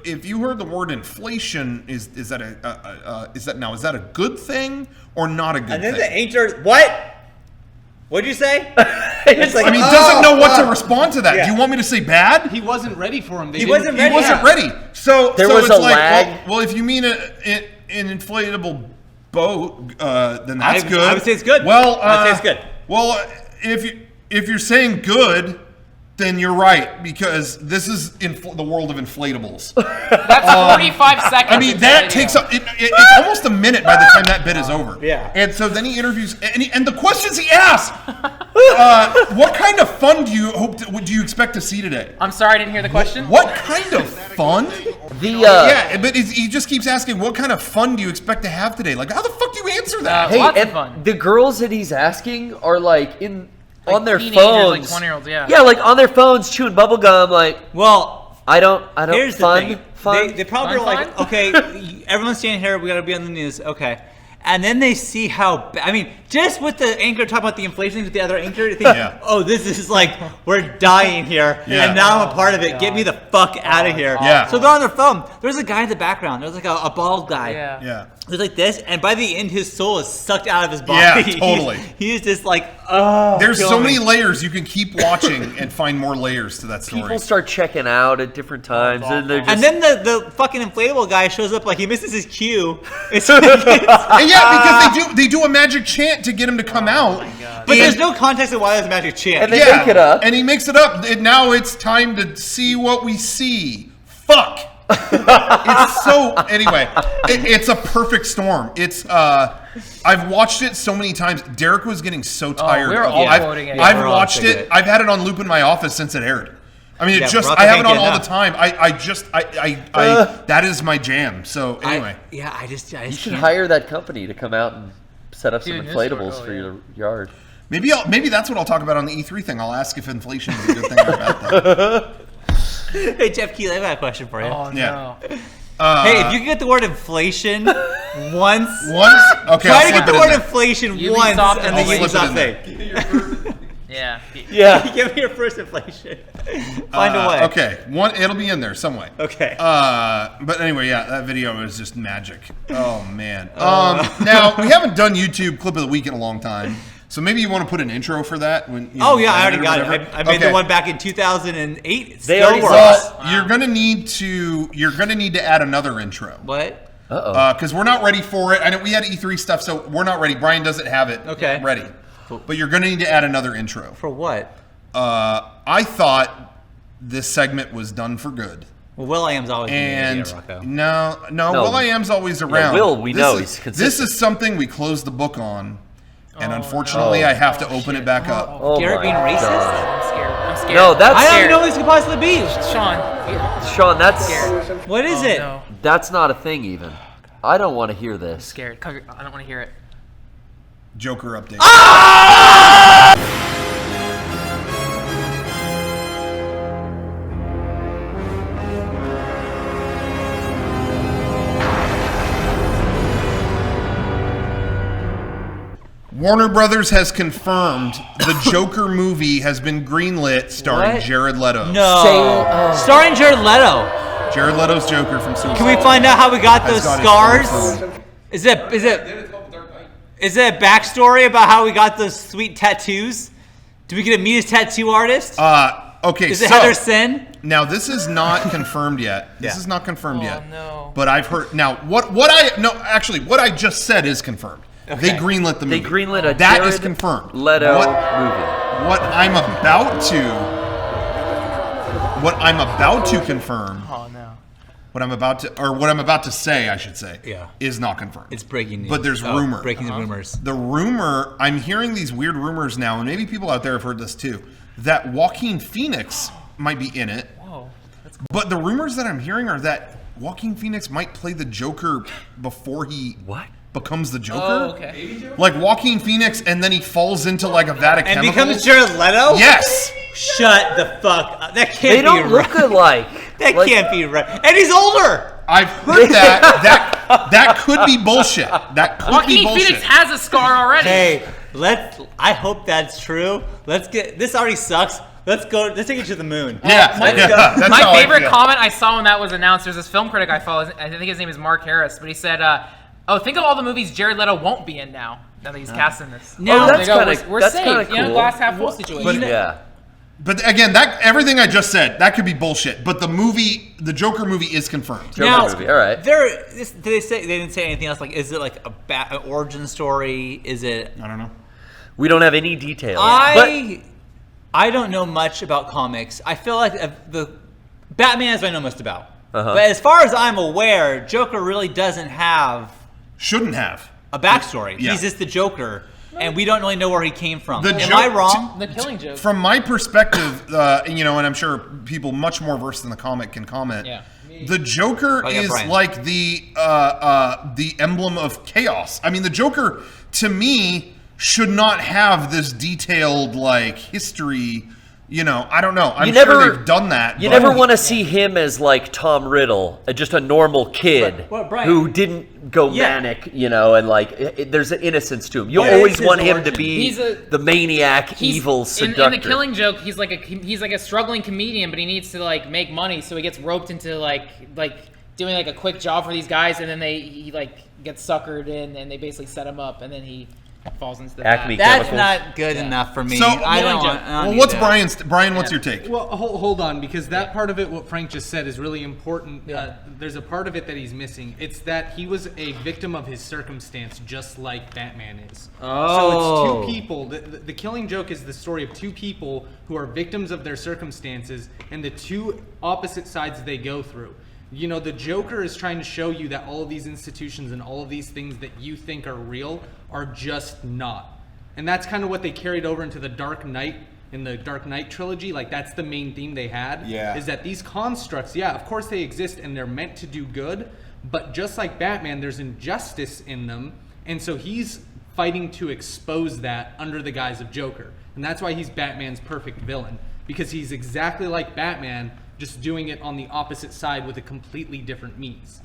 If you heard the word inflation, is that a good thing or not a good thing? And then the anchor, what? What'd you say? Doesn't know what to respond to that. Yeah. Do you want me to say bad? He wasn't ready for him. He wasn't ready. So was it's a like, lag. well, if you mean an inflatable boat, then that's good. I would say it's good. Well, I would say it's good. Well, if you're saying good, then you're right, because this is the world of inflatables. That's 45 seconds. I mean, that takes up. It's almost a minute by the time that bit is over. Yeah. And so then he interviews, and the questions he asks. What kind of fun do you expect to see today? I'm sorry, I didn't hear the question. What kind of fun? But he just keeps asking, what kind of fun do you expect to have today? Like, how the fuck do you answer that? Lots of fun. The girls that he's asking are on their teenagers, phones. like 20-year-olds, Yeah, like on their phones chewing bubble gum, like. Well, I don't. Here's fun. the thing. Fun. They probably Fun, were like, fun? okay, everyone's standing here. We got to be on the news. Okay. And then they see how, I mean, just with the anchor talking about the inflation with the other anchor, they think, oh, this is like, we're dying here. Yeah. And now I'm a part of it. Get me the fuck out of here. Yeah. So they're on their phone. There's a guy in the background. There's like a bald guy. Yeah. There's like this. And by the end, his soul is sucked out of his body. Yeah, totally. He's just like, oh. There's so many layers. You can keep watching and find more layers to that story. People start checking out at different times, and they're just. And then the fucking inflatable guy shows up like he misses his cue. And yeah, because they do a magic chant to get him to come out. But there's no context of why there's a magic chant. And they make it up. And he makes it up. And now it's time to see what we see. Fuck. It's so anyway. It's a perfect storm. It's I've watched it so many times. Derek was getting so tired. we're of all it. quoting it. I've watched it. I've had it on loop in my office since it aired. I mean, I have it on all the time. That is my jam. So anyway, I just You should hire that company to come out and set up some inflatables for your yard. maybe that's what I'll talk about on the E3 thing. I'll ask if inflation is a good thing or a bad thing. Hey, Jeff Keighley, I got a question for you. Oh, Yeah. no. Hey, if you can get the word inflation once, okay, try to get the word inflation once, Ubisoft and then I'll slip it in Ubisoft thing. Yeah. Give me your first inflation. Find a way. Okay, it'll be in there some way. Okay. But anyway, yeah, that video is just magic. Oh man. Now we haven't done YouTube clip of the week in a long time, so maybe you want to put an intro for that. When I already got it. I made the one back in 2008. They already You're gonna need to add another intro. What? Because we're not ready for it. I know we had E3 stuff, so we're not ready. Brian doesn't have it ready. But you're going to need to add another intro. For what? I thought this segment was done for good. Well, Will.i.am's always and been Rocco. No, Will.i.am's always around. Will, we know he's consistent. This is something we closed the book on, and unfortunately, I have to open it back up. Garrett being racist? I'm scared. No, that's. I don't even know what this could possibly be. Sean, that's. What is it? No. That's not a thing even. I don't want to hear this. Scared. I don't want to hear it. Joker update. Warner Brothers has confirmed the Joker movie has been greenlit starring What? Jared Leto. No. Starring Jared Leto. Jared Leto's Joker from Suicide Can we find out how we got those Has scars? got his own film. Is it a backstory about how we got those sweet tattoos? Do we get to meet his tattoo artist? Okay, Is it Heather Sen? Now this is not confirmed yet. This Yeah. is not confirmed yet. No. But I've heard now what I just said is confirmed. Okay. They greenlit the movie. They greenlit a That Jared is confirmed. Leto movie. What I'm about to confirm. Oh no. What I'm about to say, I should say, is not confirmed. It's breaking news. But there's rumor. Breaking the rumors. The rumor, I'm hearing these weird rumors now, and maybe people out there have heard this too, that Joaquin Phoenix might be in it. Whoa. That's cool. But the rumors that I'm hearing are that Joaquin Phoenix might play the Joker before he becomes the Joker. Oh, okay. Like Joaquin Phoenix, and then he falls into like a vat of And chemicals. becomes Jared Leto? Yes. Shut the fuck up. That can't They be don't right. look alike. That can't be right. And he's older. I've heard that could be bullshit. That could be Joaquin bullshit. Phoenix has a scar already. Hey, I hope that's true. This already sucks. Let's take it to the moon. Yeah. That's My how I favorite feel. comment I saw when that was announced, there's this film critic I follow, I think his name is Mark Harris, but he said, think of all the movies Jared Leto won't be in now that he's casting this. No, that's They go, kinda- we're that's safe. kinda You know, cool. glass half full situation. But again, that everything I just said, that could be bullshit. But the Joker movie is confirmed. Joker movie. All right. Did they say they didn't say anything else? Like, is it like an origin story? Is it? I don't know. We don't have any details. I don't know much about comics. I feel like the Batman is what I know most about. But as far as I'm aware, Joker really doesn't shouldn't have a backstory. Yeah. He's just the Joker, and we don't really know where he came from. The Am I wrong? The Killing Joke. From my perspective, and I'm sure people much more versed in the comic can comment. Yeah. The Joker is Brian. like the emblem of chaos. I mean, the Joker, to me, should not have this detailed like history You know, I don't know. I'm sure they've done that. You never want to see him as like Tom Riddle, just a normal kid who didn't go manic, you know, and like there's an innocence to him. You always want him to be the maniac, evil seductor. In The Killing Joke, he's like a struggling comedian, but he needs to like make money, so he gets roped into like doing like a quick job for these guys, and then he like gets suckered in, and they basically set him up, and then he falls into the Acme That's not good enough for me. So, I don't well, what's Brian? What's your take? Well, hold on, because that part of it, what Frank just said, is really important. There's a part of it that he's missing. It's that he was a victim of his circumstance, just like Batman is. So it's two people. The Killing Joke is the story of two people who are victims of their circumstances and the two opposite sides they go through. You know, the Joker is trying to show you that all of these institutions and all of these things that you think are real are just not. And that's kind of what they carried over into the Dark Knight, in the Dark Knight trilogy. Like, that's the main theme they had. Yeah. Is that these constructs, yeah, of course they exist and they're meant to do good, but just like Batman, there's injustice in them. And so he's fighting to expose that under the guise of Joker. And that's why he's Batman's perfect villain. Because he's exactly like Batman, just doing it on the opposite side with a completely different means.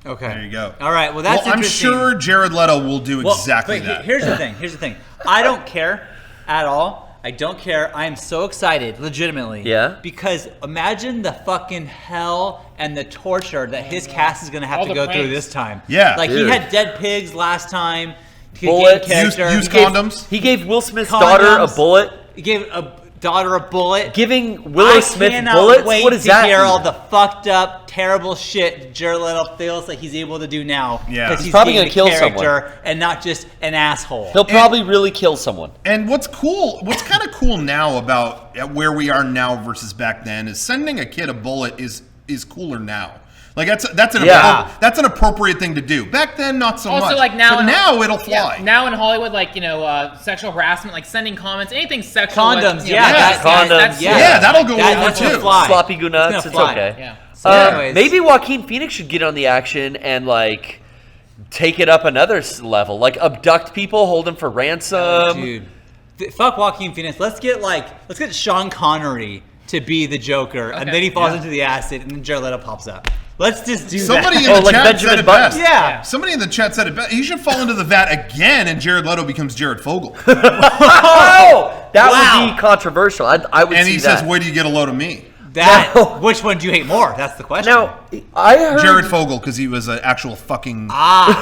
Okay. There you go. All right. Well, that's interesting. I'm sure Jared Leto will do exactly that. Here's the thing. I don't care at all. I don't care. I am so excited, legitimately. Yeah. Because imagine the fucking hell and the torture that his cast is going to have to go through this time. Yeah. Like, Dude. he had dead pigs last time. Bullets. Use condoms. He gave Will Smith's daughter a bullet. He gave a daughter a bullet. Giving Willow Smith bullets? Wait What is to that? Hear all the fucked up, terrible shit Jared Leto feels like he's able to do now. Yeah. Because He's probably being gonna kill character and not just an asshole. He'll probably really kill someone. And what's kind of cool now about where we are now versus back then is sending a kid a bullet is cooler now. Like that's an appropriate thing to do. Back then, not so much. Also, like now, but now it'll fly. Yeah, now in Hollywood, like, you know, sexual harassment, like sending comments, anything sexual. Condoms, condoms. Yeah, that'll go over too. Sloppy goo nuts, it's okay. Yeah. So maybe Joaquin Phoenix should get on the action and like take it up another level, like abduct people, hold them for ransom. Dude, fuck Joaquin Phoenix. Let's get Sean Connery to be the Joker, and then he falls into the acid, and then Jared Leto pops up. Let's just do Somebody that. in the chat said it best. Yeah. Somebody in the chat said it best. He should fall into the vat again, and Jared Leto becomes Jared Fogle. Oh, that would be controversial. I would see that. And he says, "Where do you get a load of me?" Which one do you hate more? That's the question. Now, I heard Jared Fogle, because he was an actual fucking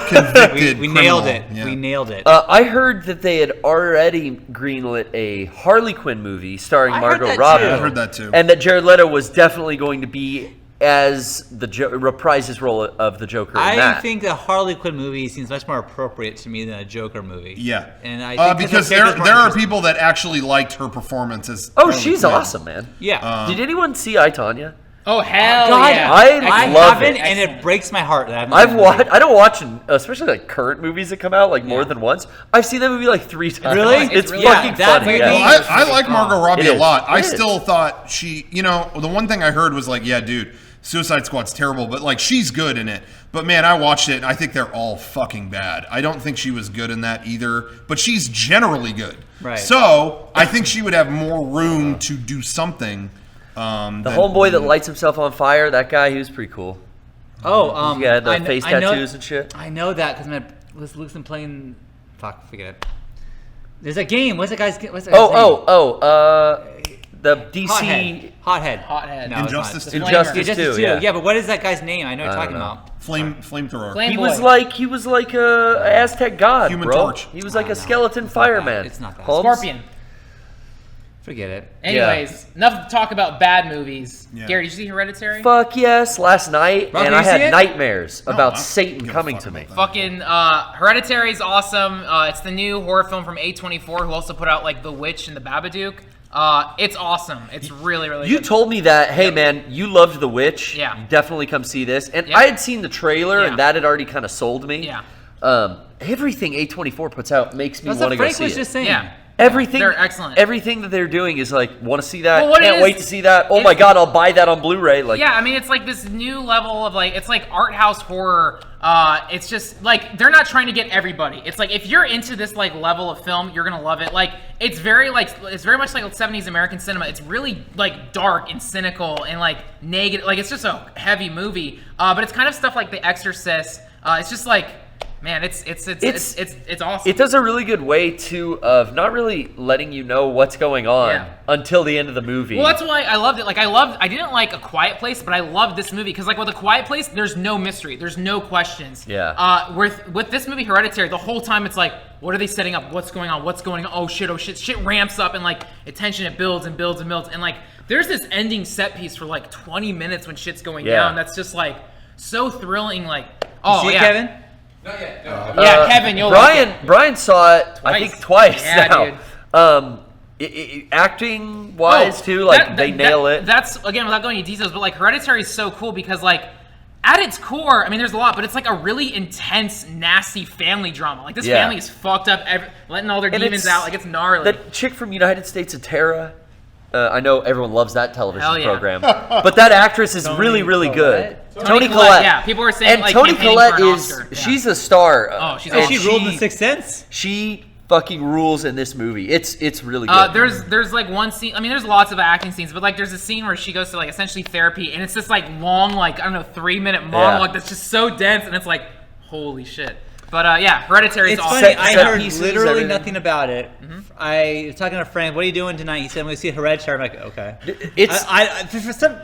convicted we criminal. nailed it. Yeah. We nailed it. I heard that they had already greenlit a Harley Quinn movie starring Margot Robbie. I heard that too. And that Jared Leto was definitely going to be as the reprise his role of the Joker in that. I think the Harley Quinn movie seems much more appropriate to me than a Joker movie. Yeah, and I think because there are people that actually liked her performance as. Oh, she's awesome, man. Yeah. Did anyone see I, Tonya? Oh hell God, yeah! I love haven't, it, and it breaks my heart that I've watched. I don't watch, especially like current movies that come out like more than once. I've seen that movie like 3 times. Really? It's really fucking that funny. movie- Yeah. I like Margot Robbie a lot. I It is. still thought she, the one thing I heard was like, yeah, dude, Suicide Squad's terrible, but like she's good in it. But man, I watched it and I think they're all fucking bad. I don't think she was good in that either, but she's generally good. Right. So I think she would have more room to do something. The homeboy that lights himself on fire, that guy, he was pretty cool. Oh, He had face tattoos and shit. I know that because I was listening playing. Fuck, forget it. There's a game. What's that guy's name? The DC Hothead. No, Injustice 2. Injustice 2. Yeah, but what is that guy's name? I know what you're talking about. Flamethrower. He was like a Aztec god, Human bro. Torch. He was like a skeleton fireman. It's not that. Holmes? Scorpion. Forget it. Anyways, enough talk about bad movies. Yeah. Gary, did you see Hereditary? Fuck yes, last night, Rob, and did I you see had it? nightmares about I Satan don't give a coming fuck to me. about that. Fucking Hereditary is awesome. It's the new horror film from A24, who also put out like The Witch and The Babadook. It's awesome. It's really, really You good. told me that, hey man, you loved The Witch. Yeah. You definitely come see this. And Yeah. I had seen the trailer, Yeah. and that had already kind of sold me. Yeah. Everything A24 puts out makes me That's want what to go Frank see was it. just saying. Yeah. Everything, they're excellent. Everything that they're doing is like, want to see that? Well, Can't wait to see that. Oh my god, I'll buy that on Blu-ray. Like, yeah, I mean, it's like this new level of like, it's like art house horror. It's just like they're not trying to get everybody. It's like if you're into this like level of film, you're gonna love it. Like it's very much like 70s American cinema. It's really like dark and cynical and like negative. Like it's just a heavy movie. But it's kind of stuff like The Exorcist. It's just like. Man, it's awesome. It does a really good way too of not really letting you know what's going on until the end of the movie. Well, that's why I loved it. Like I didn't like A Quiet Place, but I loved this movie because like with A Quiet Place, there's no mystery, there's no questions. Yeah. With this movie Hereditary, the whole time it's like, what are they setting up? What's going on? What's going on? Oh shit! Shit ramps up and like attention it builds and builds and builds and like there's this ending set piece for like 20 minutes when shit's going down. That's just like so thrilling. Like you see it, Kevin? Not yet. No. Yeah, Kevin, you'll like it. Brian saw it, I think, twice now. Dude. Acting wise too, like they nail it. That's again without going into details, but like Hereditary is so cool because like at its core, I mean, there's a lot, but it's like a really intense, nasty family drama. Like this family is fucked up, letting all their demons out. Like it's gnarly. The chick from United States of Terra. I know everyone loves that television program, but that actress is really, really good. Toni Collette. Yeah, people were saying and like Toni Collette she's a star. Oh, she ruled in The Sixth Sense. She fucking rules in this movie. It's really good. There's like one scene. I mean, there's lots of acting scenes, but like there's a scene where she goes to like essentially therapy, and it's this like long, like I don't know, 3-minute monologue that's just so dense, and it's like holy shit. But Hereditary is awesome. Funny. I heard literally nothing about it. I was talking to a friend. What are you doing tonight? He said, "I'm going to see Hereditary." I'm like, "Okay." For some,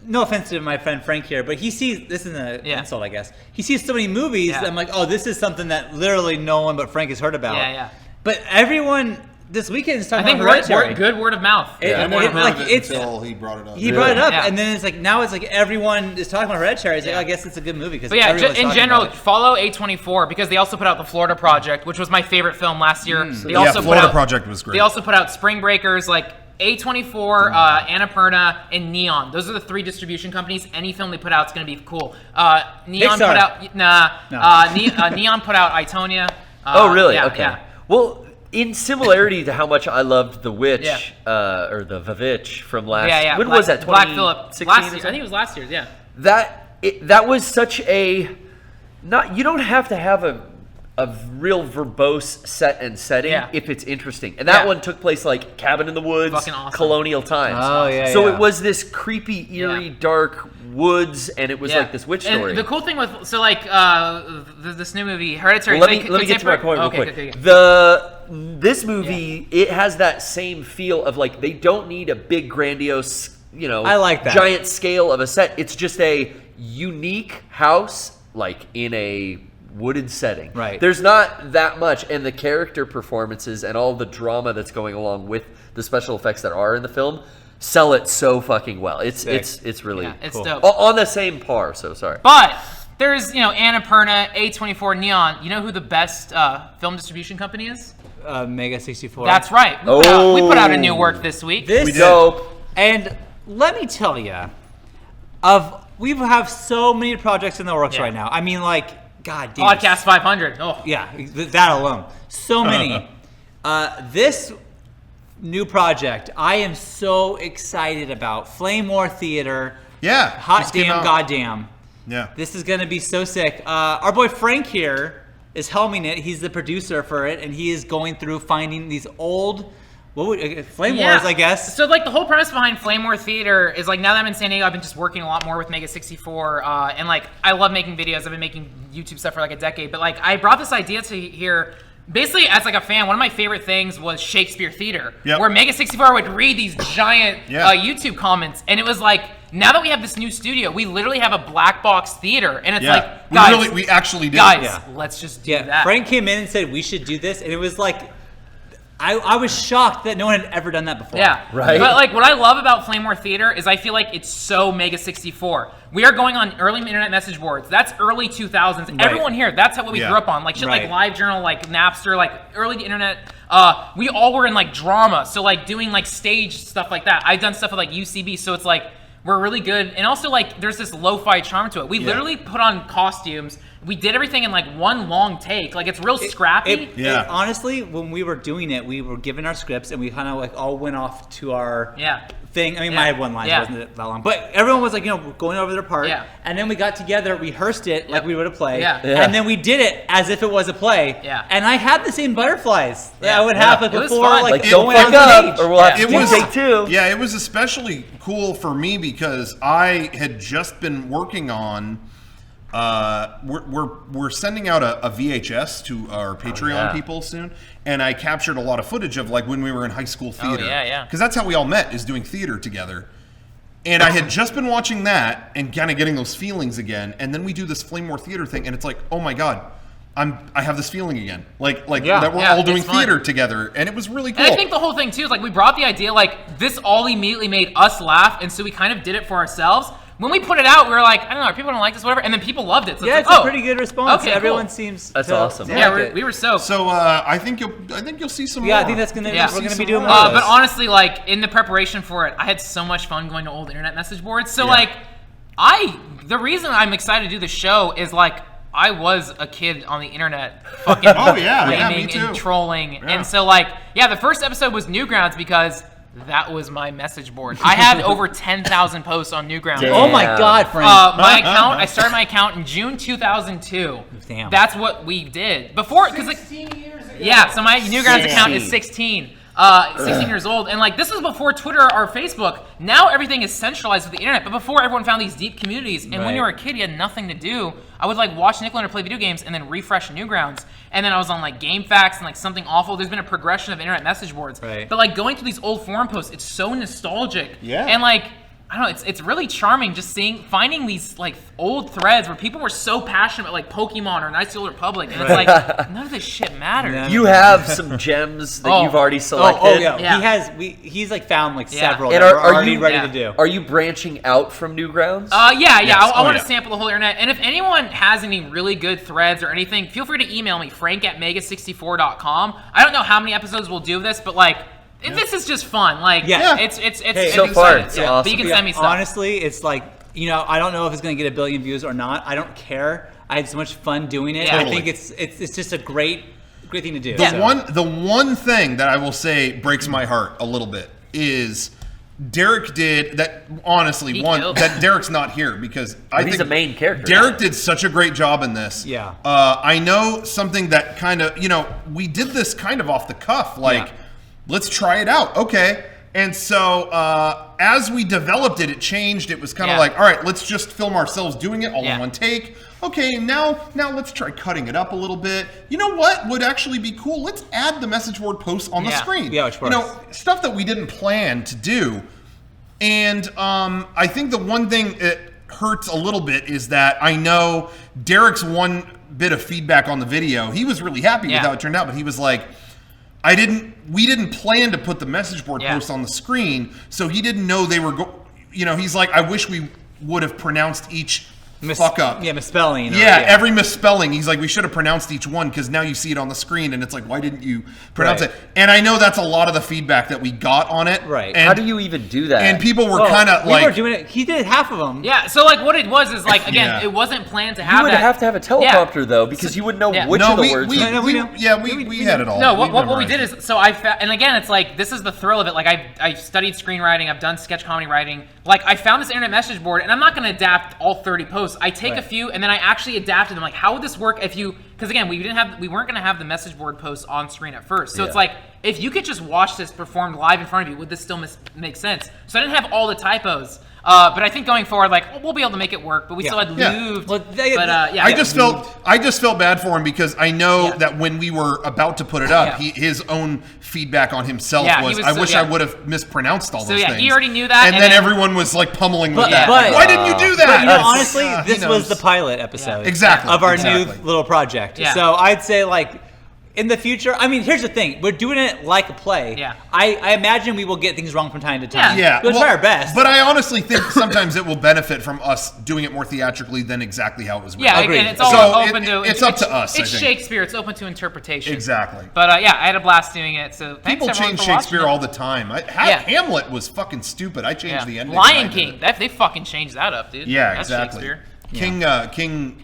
no offense to my friend Frank here, but he sees this is an insult, I guess. He sees so many movies. That I'm like, "Oh, this is something that literally no one but Frank has heard about." Yeah. But everyone this weekend is talking about Hereditary. Good word of mouth. Until he brought it up. He brought it up, and then it's like now it's like everyone is talking about Hereditary. It's like, I guess it's a good movie because in general, follow A24 because they also put out The Florida Project, which was my favorite film last year. They also Florida Project was great. They also put out Spring Breakers, like A24, Annapurna, and Neon. Those are the 3 distribution companies. Any film they put out is going to be cool. Neon put out Neon put out Itonia. Oh, really? Okay. Yeah. Well. In similarity to how much I loved The Witch, or the Vavitch from last... When was that? 2016? Black Phillip. Last year. I think it was last year, yeah. That was such a... You don't have to have a real verbose set and setting if it's interesting. And that one took place like cabin in the woods, awesome. Colonial times. Oh, yeah, So it was this creepy, eerie, dark woods, and it was like this witch story. And the cool thing with... So like, this new movie, Hereditary... Well, let me get to my point real quick. Okay. This movie, it has that same feel of like they don't need a big grandiose, I like that. giant scale of a set. It's just a unique house, like in a wooded setting. Right. There's not that much, and the character performances and all the drama that's going along with the special effects that are in the film sell it so fucking well. It's really it's cool. dope. On the same par. So sorry. But there's Annapurna, A24, Neon. You know who the best film distribution company is? MEGA64. That's right. We put out a new work this week. And let me tell you, we have so many projects in the works right now. I mean, like, God damn. Podcast 500. Oh. Yeah, that alone. So many. This new project, I am so excited about. Flame War Theater. Yeah. Hot damn, goddamn. Yeah. This is going to be so sick. Our boy Frank here is helming it. He's the producer for it, and he is going through finding these old Flame Wars, I guess. So like the whole premise behind Flame War Theater is like now that I'm in San Diego, I've been just working a lot more with MEGA64, and like I love making videos. I've been making YouTube stuff for like a decade, but like I brought this idea to here. Basically, as like a fan, one of my favorite things was Shakespeare Theater, where MEGA64 would read these giant YouTube comments, and it was like, now that we have this new studio, we literally have a black box theater, and it's like, guys, we actually do. Guys, let's just do that. Frank came in and said we should do this, and it was like, I was shocked that no one had ever done that before. Yeah, right. But like, what I love about Flame War Theater is I feel like it's so MEGA64. We are going on early internet message boards. That's early 2000s. Right. Everyone here, that's what we grew up on. Like shit, like LiveJournal, like Napster, like early internet. We all were in like drama, so like doing like stage stuff like that. I've done stuff with like UCB, so it's like we're really good. And also like there's this lo-fi charm to it. We literally put on costumes. we did everything in like one long take. Like it's real scrappy. Honestly, when we were doing it, we were given our scripts and we kind of like all went off to our thing. I mean, I had one line, so it wasn't that long, but everyone was like, going over their part. Yeah. And then we got together, rehearsed it like we would a play. Yeah. And then we did it as if it was a play. Yeah. And I had the same butterflies that I would have before, like don't fuck up, or we'll have to take two. Yeah, it was especially cool for me because I had just been working on. We're sending out a VHS to our Patreon people soon, and I captured a lot of footage of like when we were in high school theater. Because that's how we all met, is doing theater together. And I had just been watching that and kind of getting those feelings again, and then we do this Flame War Theater thing, and it's like, oh my god, I have this feeling again, like that we're all doing theater together, and it was really cool. And I think the whole thing too is like we brought the idea, like this all immediately made us laugh, and so we kind of did it for ourselves. When we put it out, we were like, I don't know, are people gonna like this, whatever? And then people loved it. So it's a pretty good response. Okay, everyone seems that's awesome. Yeah, we were so. So I think you'll see some more. Yeah, I think that's gonna. We're gonna be doing more. But honestly, like in the preparation for it, I had so much fun going to old internet message boards. So like, the reason I'm excited to do the show is like. I was a kid on the internet fucking flaming and trolling. And so like, the first episode was Newgrounds because that was my message board. I had over 10,000 posts on Newgrounds. Damn. Oh my god, Frank. My account, I started my account in June 2002. Damn. That's what we did. Before, because like, 16 years ago. Yeah, so my Newgrounds account is 16. 16 years old, and like this was before Twitter or Facebook. Now everything is centralized with the internet, but before everyone found these deep communities, and when you were a kid, you had nothing to do. I would like watch Nickelodeon or play video games, and then refresh Newgrounds, and then I was on like GameFAQs and like something awful. There's been a progression of internet message boards, but like going through these old forum posts, it's so nostalgic, and like. I don't know, it's really charming just finding these like old threads where people were so passionate about like Pokemon or Knights of the Old Republic, and it's like none of this shit matters. You have some gems that you've already selected. He's like found like several and that we're already ready to do. Are you branching out from Newgrounds? I want to sample the whole internet, and if anyone has any really good threads or anything, feel free to email me, frank@MEGA64.com. I don't know how many episodes we'll do of this, but like this is just fun. Like, it's so far, it's awesome. But you can send me stuff. Honestly, it's like, I don't know if it's going to get 1 billion views or not. I don't care. I had so much fun doing it. I think it's just a great thing to do. The one thing that I will say breaks my heart a little bit is Derek did that. Honestly, that Derek's not here because I think he's the main character. Derek did such a great job in this. Yeah. I know something that kind of we did this kind of off the cuff, like. Yeah. Let's try it out. Okay. And so as we developed it, it changed. It was kind of like, all right, let's just film ourselves doing it all in one take. Okay, now let's try cutting it up a little bit. You know what would actually be cool? Let's add the message board posts on the screen. Yeah, which stuff that we didn't plan to do. And I think the one thing that hurts a little bit is that I know Derek's one bit of feedback on the video. He was really happy with how it turned out, but he was like, we didn't plan to put the message board posts on the screen, so he didn't know they were he's like, I wish we would have pronounced each fuck up. Yeah, misspelling. Every misspelling. He's like, we should have pronounced each one because now you see it on the screen and it's like, why didn't you pronounce it? And I know that's a lot of the feedback that we got on it. Right. And, how do you even do that? And people were kind of like... We were doing it. He did half of them. Yeah, so like what it was is like, again, it wasn't planned to have You would have to have a teleprompter though because you would know which of the words... We had it all. No, what we did is, so and again, it's like, this is the thrill of it. Like I studied screenwriting, I've done sketch comedy writing. Like I found this internet message board and I'm not going to adapt all 30 posts. I take a few and then I actually adapted them. Like, how would this work if you? Because again, we weren't going to have the message board posts on screen at first. So it's like, if you could just watch this performed live in front of you, would this still make sense? So I didn't have all the typos. But I think going forward, like we'll be able to make it work. But we still had looped. I just felt bad for him because I know that when we were about to put it up, his own feedback on himself was, I wish I would have mispronounced all those things. He already knew that, and then everyone was like pummeling with that. Why didn't you do that? But honestly, this was the pilot episode of our new little project. So I'd say like. In the future, I mean, here's the thing. We're doing it like a play. Yeah. I imagine we will get things wrong from time to time. Yeah. We'll try our best. But I honestly think sometimes it will benefit from us doing it more theatrically than exactly how it was written. Yeah, and it's all open to... It's up to us, It's Shakespeare. It's open to interpretation. Exactly. But I had a blast doing it, so thanks People change Shakespeare all the time. Hamlet was fucking stupid. I changed the ending. Lion King. They fucking changed that up, dude. Yeah, That's exactly. Shakespeare. King...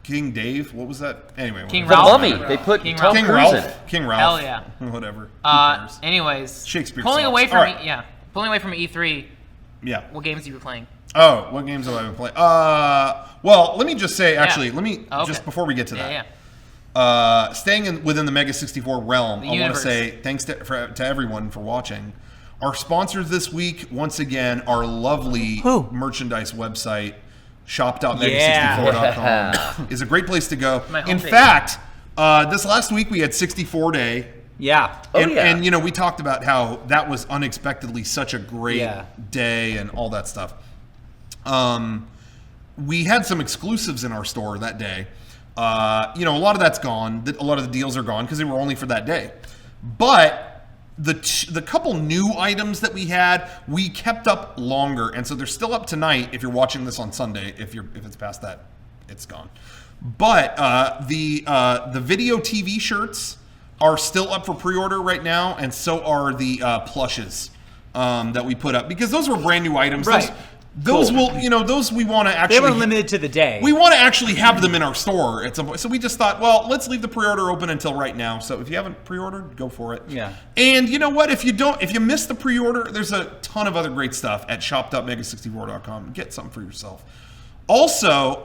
King Dave. What was that? Anyway, King The Ralph. Mummy. They put King Tom King Cruise Ralph. in it. King Ralph. Hell yeah. Whatever. Who cares? Anyways, Shakespeare pulling songs. away from All right. pulling away from E3. Yeah. What games have you been playing? Oh, what games have I been playing? Well, let me just say, actually, let me Okay. just before we get to that. Yeah. Staying within the MEGA64 realm, I want to universe. say thanks to everyone for watching. Our sponsors this week, once again, our lovely merchandise website, shop.mega64.com, is a great place to go. My In homepage. fact, this last week we had 64 Day. Yeah. And we talked about how that was unexpectedly such a great day and all that stuff. We had some exclusives in our store that day. A lot of that's gone. A lot of the deals are gone because they were only for that day. But the couple new items that we had, we kept up longer, and so they're still up tonight. If you're watching this on Sunday, if it's past that, it's gone. But the video TV shirts are still up for pre-order right now, and so are the plushes that we put up, because those were brand new items. Right. Those will, those we want to actually. They were limited to the day. We want to actually have them in our store at some point. So we just thought, well, let's leave the pre-order open until right now. So if you haven't pre-ordered, go for it. Yeah. And you know what? If you miss the pre-order, there's a ton of other great stuff at shop.mega64.com. Get something for yourself. Also,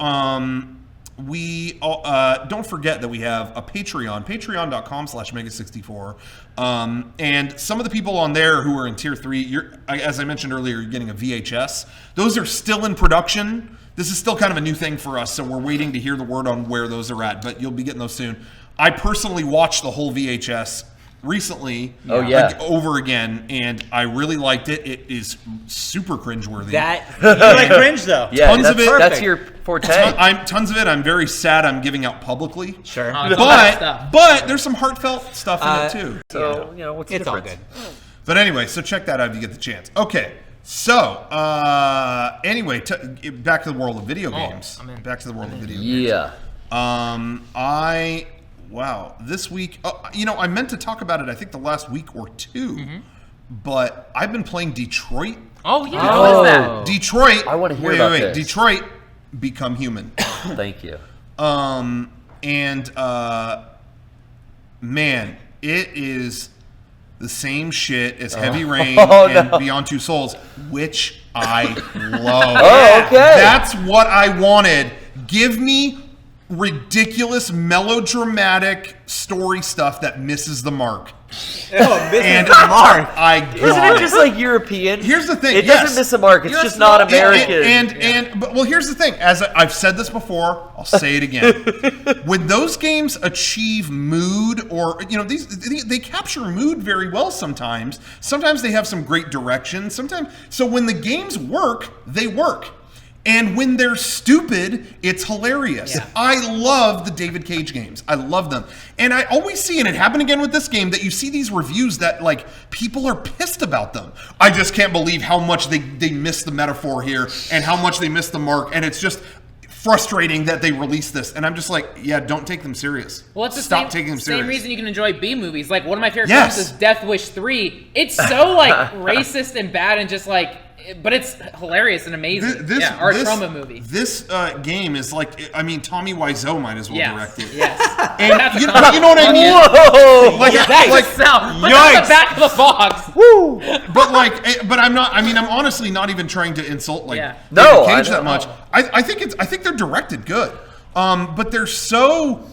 we don't forget that we have a Patreon, patreon.com/mega64. And some of the people on there who are in tier 3, as I mentioned earlier, you're getting a VHS. Those are still in production. This is still kind of a new thing for us, so we're waiting to hear the word on where those are at, but you'll be getting those soon. I personally watched the whole VHS recently, over again, and I really liked it. It is super cringeworthy. You like cringe though? Yeah, Tons of it. That's your forte. Tons of it. I'm very sad I'm giving out publicly. Sure. But there's some heartfkt stuff in it too. So, what's the It's all difference? good. But anyway, so check that out if you get the chance. Okay. So, anyway, back to the world of video games. I'm in. Back to the world of video games. Yeah. This week, I meant to talk about it, I think the last week or two, but I've been playing Detroit. Oh yeah, what is that? Detroit. I want to hear about this. Detroit Become Human. Thank you. Man, it is the same shit as Heavy Rain and Beyond Two Souls, which I love. Oh, okay. That's what I wanted. Give me ridiculous, melodramatic story stuff that misses the mark. And Mark. I got Isn't it just like European? Here's the thing. It doesn't miss a mark. It's just not American. But here's the thing. As I've said this before, I'll say it again. When those games achieve mood, or they capture mood very well sometimes. Sometimes they have some great direction. So when the games work, they work. And when they're stupid, it's hilarious. Yeah. I love the David Cage games. I love them. And I always see, and it happened again with this game, that you see these reviews that, people are pissed about them. I just can't believe how much they missed the metaphor here and how much they missed the mark. And it's just frustrating that they released this. And I'm just like, yeah, don't take them serious. Well, it's the Stop taking them serious. same reason you can enjoy B movies. Like, one of my favorite Yes. films is Death Wish 3. It's so, racist and bad and just, but it's hilarious and amazing. Our trauma movie. This game is Tommy Wiseau might as well direct it. Yes. And you know what I mean? Whoa! But that's the back of the box. Woo! But I'm not. I mean, I'm honestly not even trying to insult David No, Cage I that much. I think they're directed good, but they're so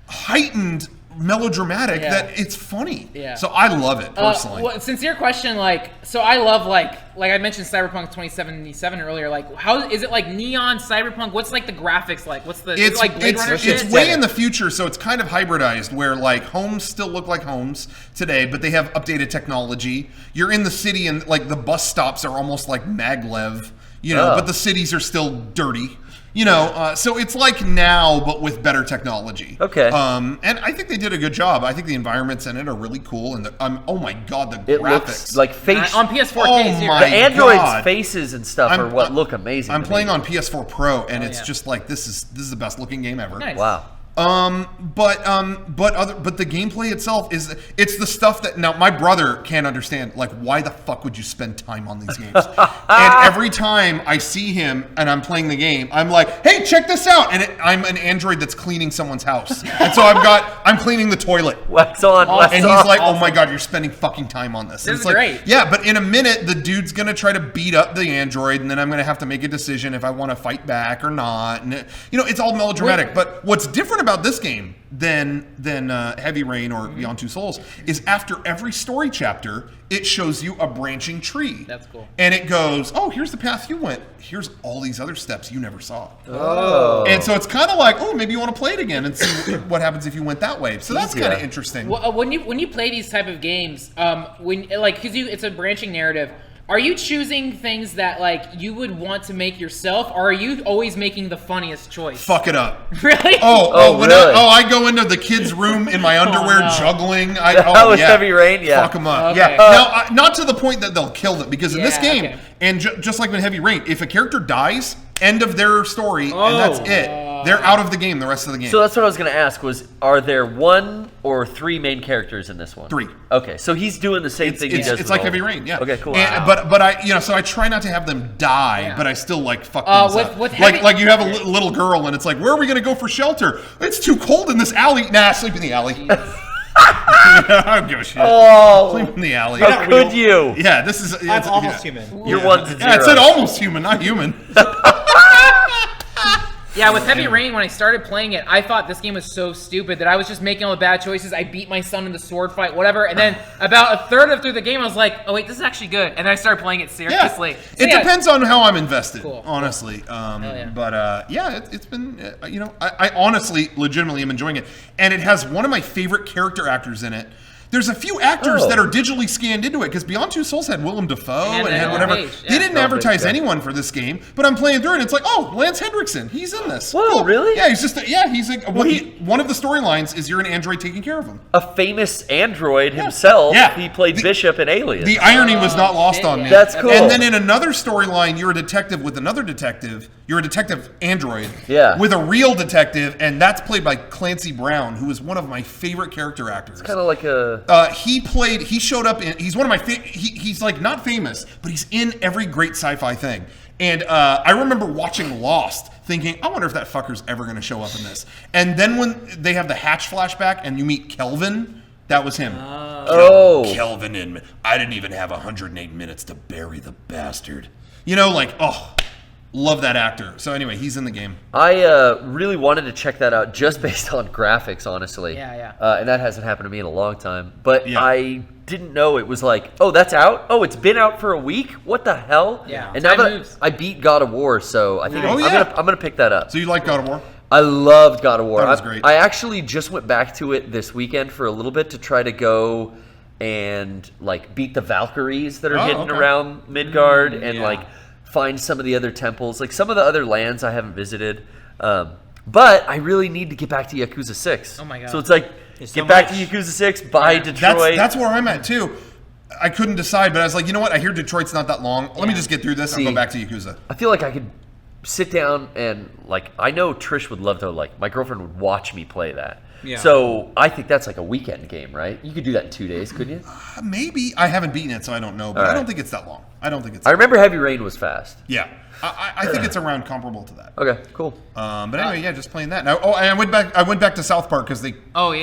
heightened, melodramatic that it's funny. Yeah. So I love it personally. Sincere question, so I love like I mentioned Cyberpunk 2077 earlier. How is it neon cyberpunk? What's the graphics like? What's the It's Blade Runner shit? it's way in the future, so it's kind of hybridized, where homes still look like homes today, but they have updated technology. You're in the city, and the bus stops are almost like maglev, but the cities are still dirty. So it's like now, but with better technology. Okay. And I think they did a good job. I think the environments in it are really cool, and oh my god, the It graphics. looks like face. On PS4 Oh case here. my The androids' God. faces and stuff are what look amazing. I'm to playing me. on PS4 Pro, and it's yeah. just this is the best looking game ever. Nice. Wow. But the gameplay itself it's the stuff that now my brother can't understand. Like, why the fuck would you spend time on these games? And every time I see him and I'm playing the game, I'm like, hey, check this out. And I'm an android that's cleaning someone's house, and so I'm cleaning the toilet. Wax on, wax and off. he's like, oh my god, you're spending fucking time on this. This it's is like, great. Yeah, but in a minute, the dude's gonna try to beat up the android, and then I'm gonna have to make a decision if I want to fight back or not. And it's all melodramatic. But what's different about this game than Heavy Rain or Beyond Two Souls is after every story chapter, it shows you a branching tree. That's cool. And it goes, oh, here's the path you went. Here's all these other steps you never saw. Oh. And so it's kind of like, oh, maybe you want to play it again and see what happens if you went that way. So that's kind of interesting. Well, when you play these type of games, because it's a branching narrative. Are you choosing things that you would want to make yourself, or are you always making the funniest choice? Fuck it up. Really? I go into the kids' room in my underwear juggling. That was Heavy Rain, yeah. Fuck them up. Okay. Yeah. Now, not to the point that they'll kill them, because in this game, okay. and just like in Heavy Rain, if a character dies, end of their story, and that's it. They're out of the game the rest of the game. So that's what I was going to ask are there 1 or 3 main characters in this one? 3. Okay, so he's doing the same thing he does. It's like Heavy Rain, yeah. Okay, cool. But I so I try not to have them die, but I still fuck things up. with like you have a little girl, and it's like, where are we gonna go for shelter? It's too cold in this alley. Nah, sleep in the alley. I don't give a shit. Oh, sleep in the alley. How could you? Yeah, this is. I'm almost human. You're 1 to 0. Yeah, it said almost human, not human. Yeah, with Heavy Rain, when I started playing it, I thought this game was so stupid that I was just making all the bad choices. I beat my son in the sword fight, whatever. And then about a third through the game, I was like, oh, wait, this is actually good. And then I started playing it seriously. Yeah. It depends on how I'm invested, honestly. Yeah. But it's been, I honestly, legitimately am enjoying it. And it has one of my favorite character actors in it. There's a few actors that are digitally scanned into it, because Beyond Two Souls had Willem Dafoe and had whatever. They didn't advertise anyone for this game, but I'm playing through it and it's like, oh, Lance Hendrickson, he's in this. Whoa, cool. Really? Yeah, he's like, one of the storylines is you're an android taking care of him. A famous android himself. Yeah. He played Bishop in Aliens. The irony was not lost on me. That's cool. And then in another storyline, you're a detective with another detective. You're a detective android with a real detective, and that's played by Clancy Brown, who is one of my favorite character actors. It's kind of like a... he showed up in, he's one of my, he's like not famous, but he's in every great sci-fi thing. And I remember watching Lost thinking, I wonder if that fucker's ever going to show up in this. And then when they have the Hatch flashback and you meet Kelvin, that was him. Kelvin and I didn't even have 108 minutes to bury the bastard. Love that actor. So anyway, he's in the game. I really wanted to check that out just based on graphics, honestly. Yeah. And that hasn't happened to me in a long time. But I didn't know it was like, oh, that's out? Oh, it's been out for a week? What the hell? Yeah. And now that I beat God of War, so I think I'm gonna pick that up. So you like God of War? I loved God of War. That was great. I actually just went back to it this weekend for a little bit to try to go and beat the Valkyries that are hidden around Midgard and find some of the other temples, like some of the other lands I haven't visited. But I really need to get back to Yakuza 6. Oh my god. So it's like, get back to Yakuza 6, buy Detroit. That's where I'm at too. I couldn't decide, but I was like, you know what? I hear Detroit's not that long. Let me just get through this and go back to Yakuza. I feel like I could sit down and I know Trish would love to, my girlfriend would watch me play that. Yeah. So I think that's like a weekend game, right? You could do that in 2 days, couldn't you? Maybe. I haven't beaten it, so I don't know, but I don't think it's that long. I remember Heavy Rain was fast. Yeah. I think it's around comparable to that. Okay, cool. But anyway, just playing that. Now, and I went back to South Park because they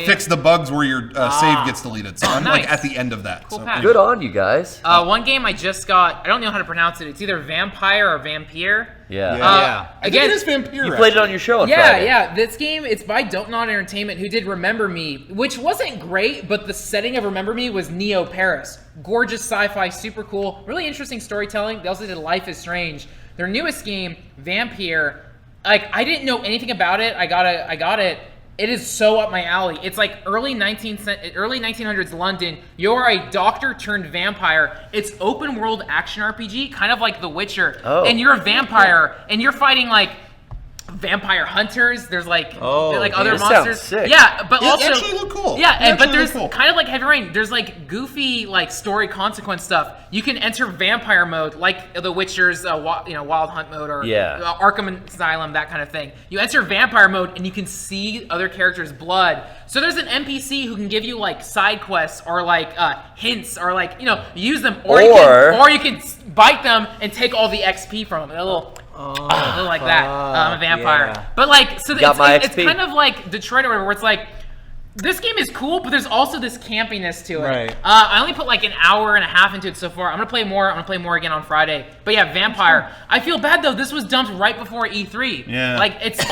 fixed the bugs where your save gets deleted. So I'm at the end of that. Cool, so, good on you guys. One game I just got, I don't know how to pronounce it. It's either Vampire or Vampire. Yeah. I think it is Vampire. You played it on your show on Friday. Yeah. This game, it's by Don't Nod Entertainment, who did Remember Me, which wasn't great, but the setting of Remember Me was Neo Paris. Gorgeous sci-fi, super cool, really interesting storytelling. They also did Life is Strange. Their newest game, Vampire, I didn't know anything about it. I got it. It is so up my alley. It's like early 1900s London. You're a doctor turned vampire. It's open world action RPG, kind of like The Witcher. And you're a vampire, and you're fighting vampire hunters. There's like Oh, other that sounds monsters. sick. Yeah, but It also actually look cool. Yeah, It actually but there's look cool. kind of like Heavy Rain. There's like goofy like story consequence stuff. You can enter vampire mode, like The Witcher's Wild Hunt mode or Arkham Asylum, that kind of thing. You enter vampire mode and you can see other characters' blood. So there's an NPC who can give you like side quests or like hints or like use them, or you can bite them and take all the XP from them. A little like that. I'm a vampire. Yeah. But like, so it's XP. kind of like Detroit or whatever, where it's like, this game is cool, but there's also this campiness to it. Right. I only put like an hour and a half into it so far. I'm gonna play more. I'm gonna play more again on Friday. But yeah, Vampire. I feel bad though. This was dumped right before E3. Yeah. Like it's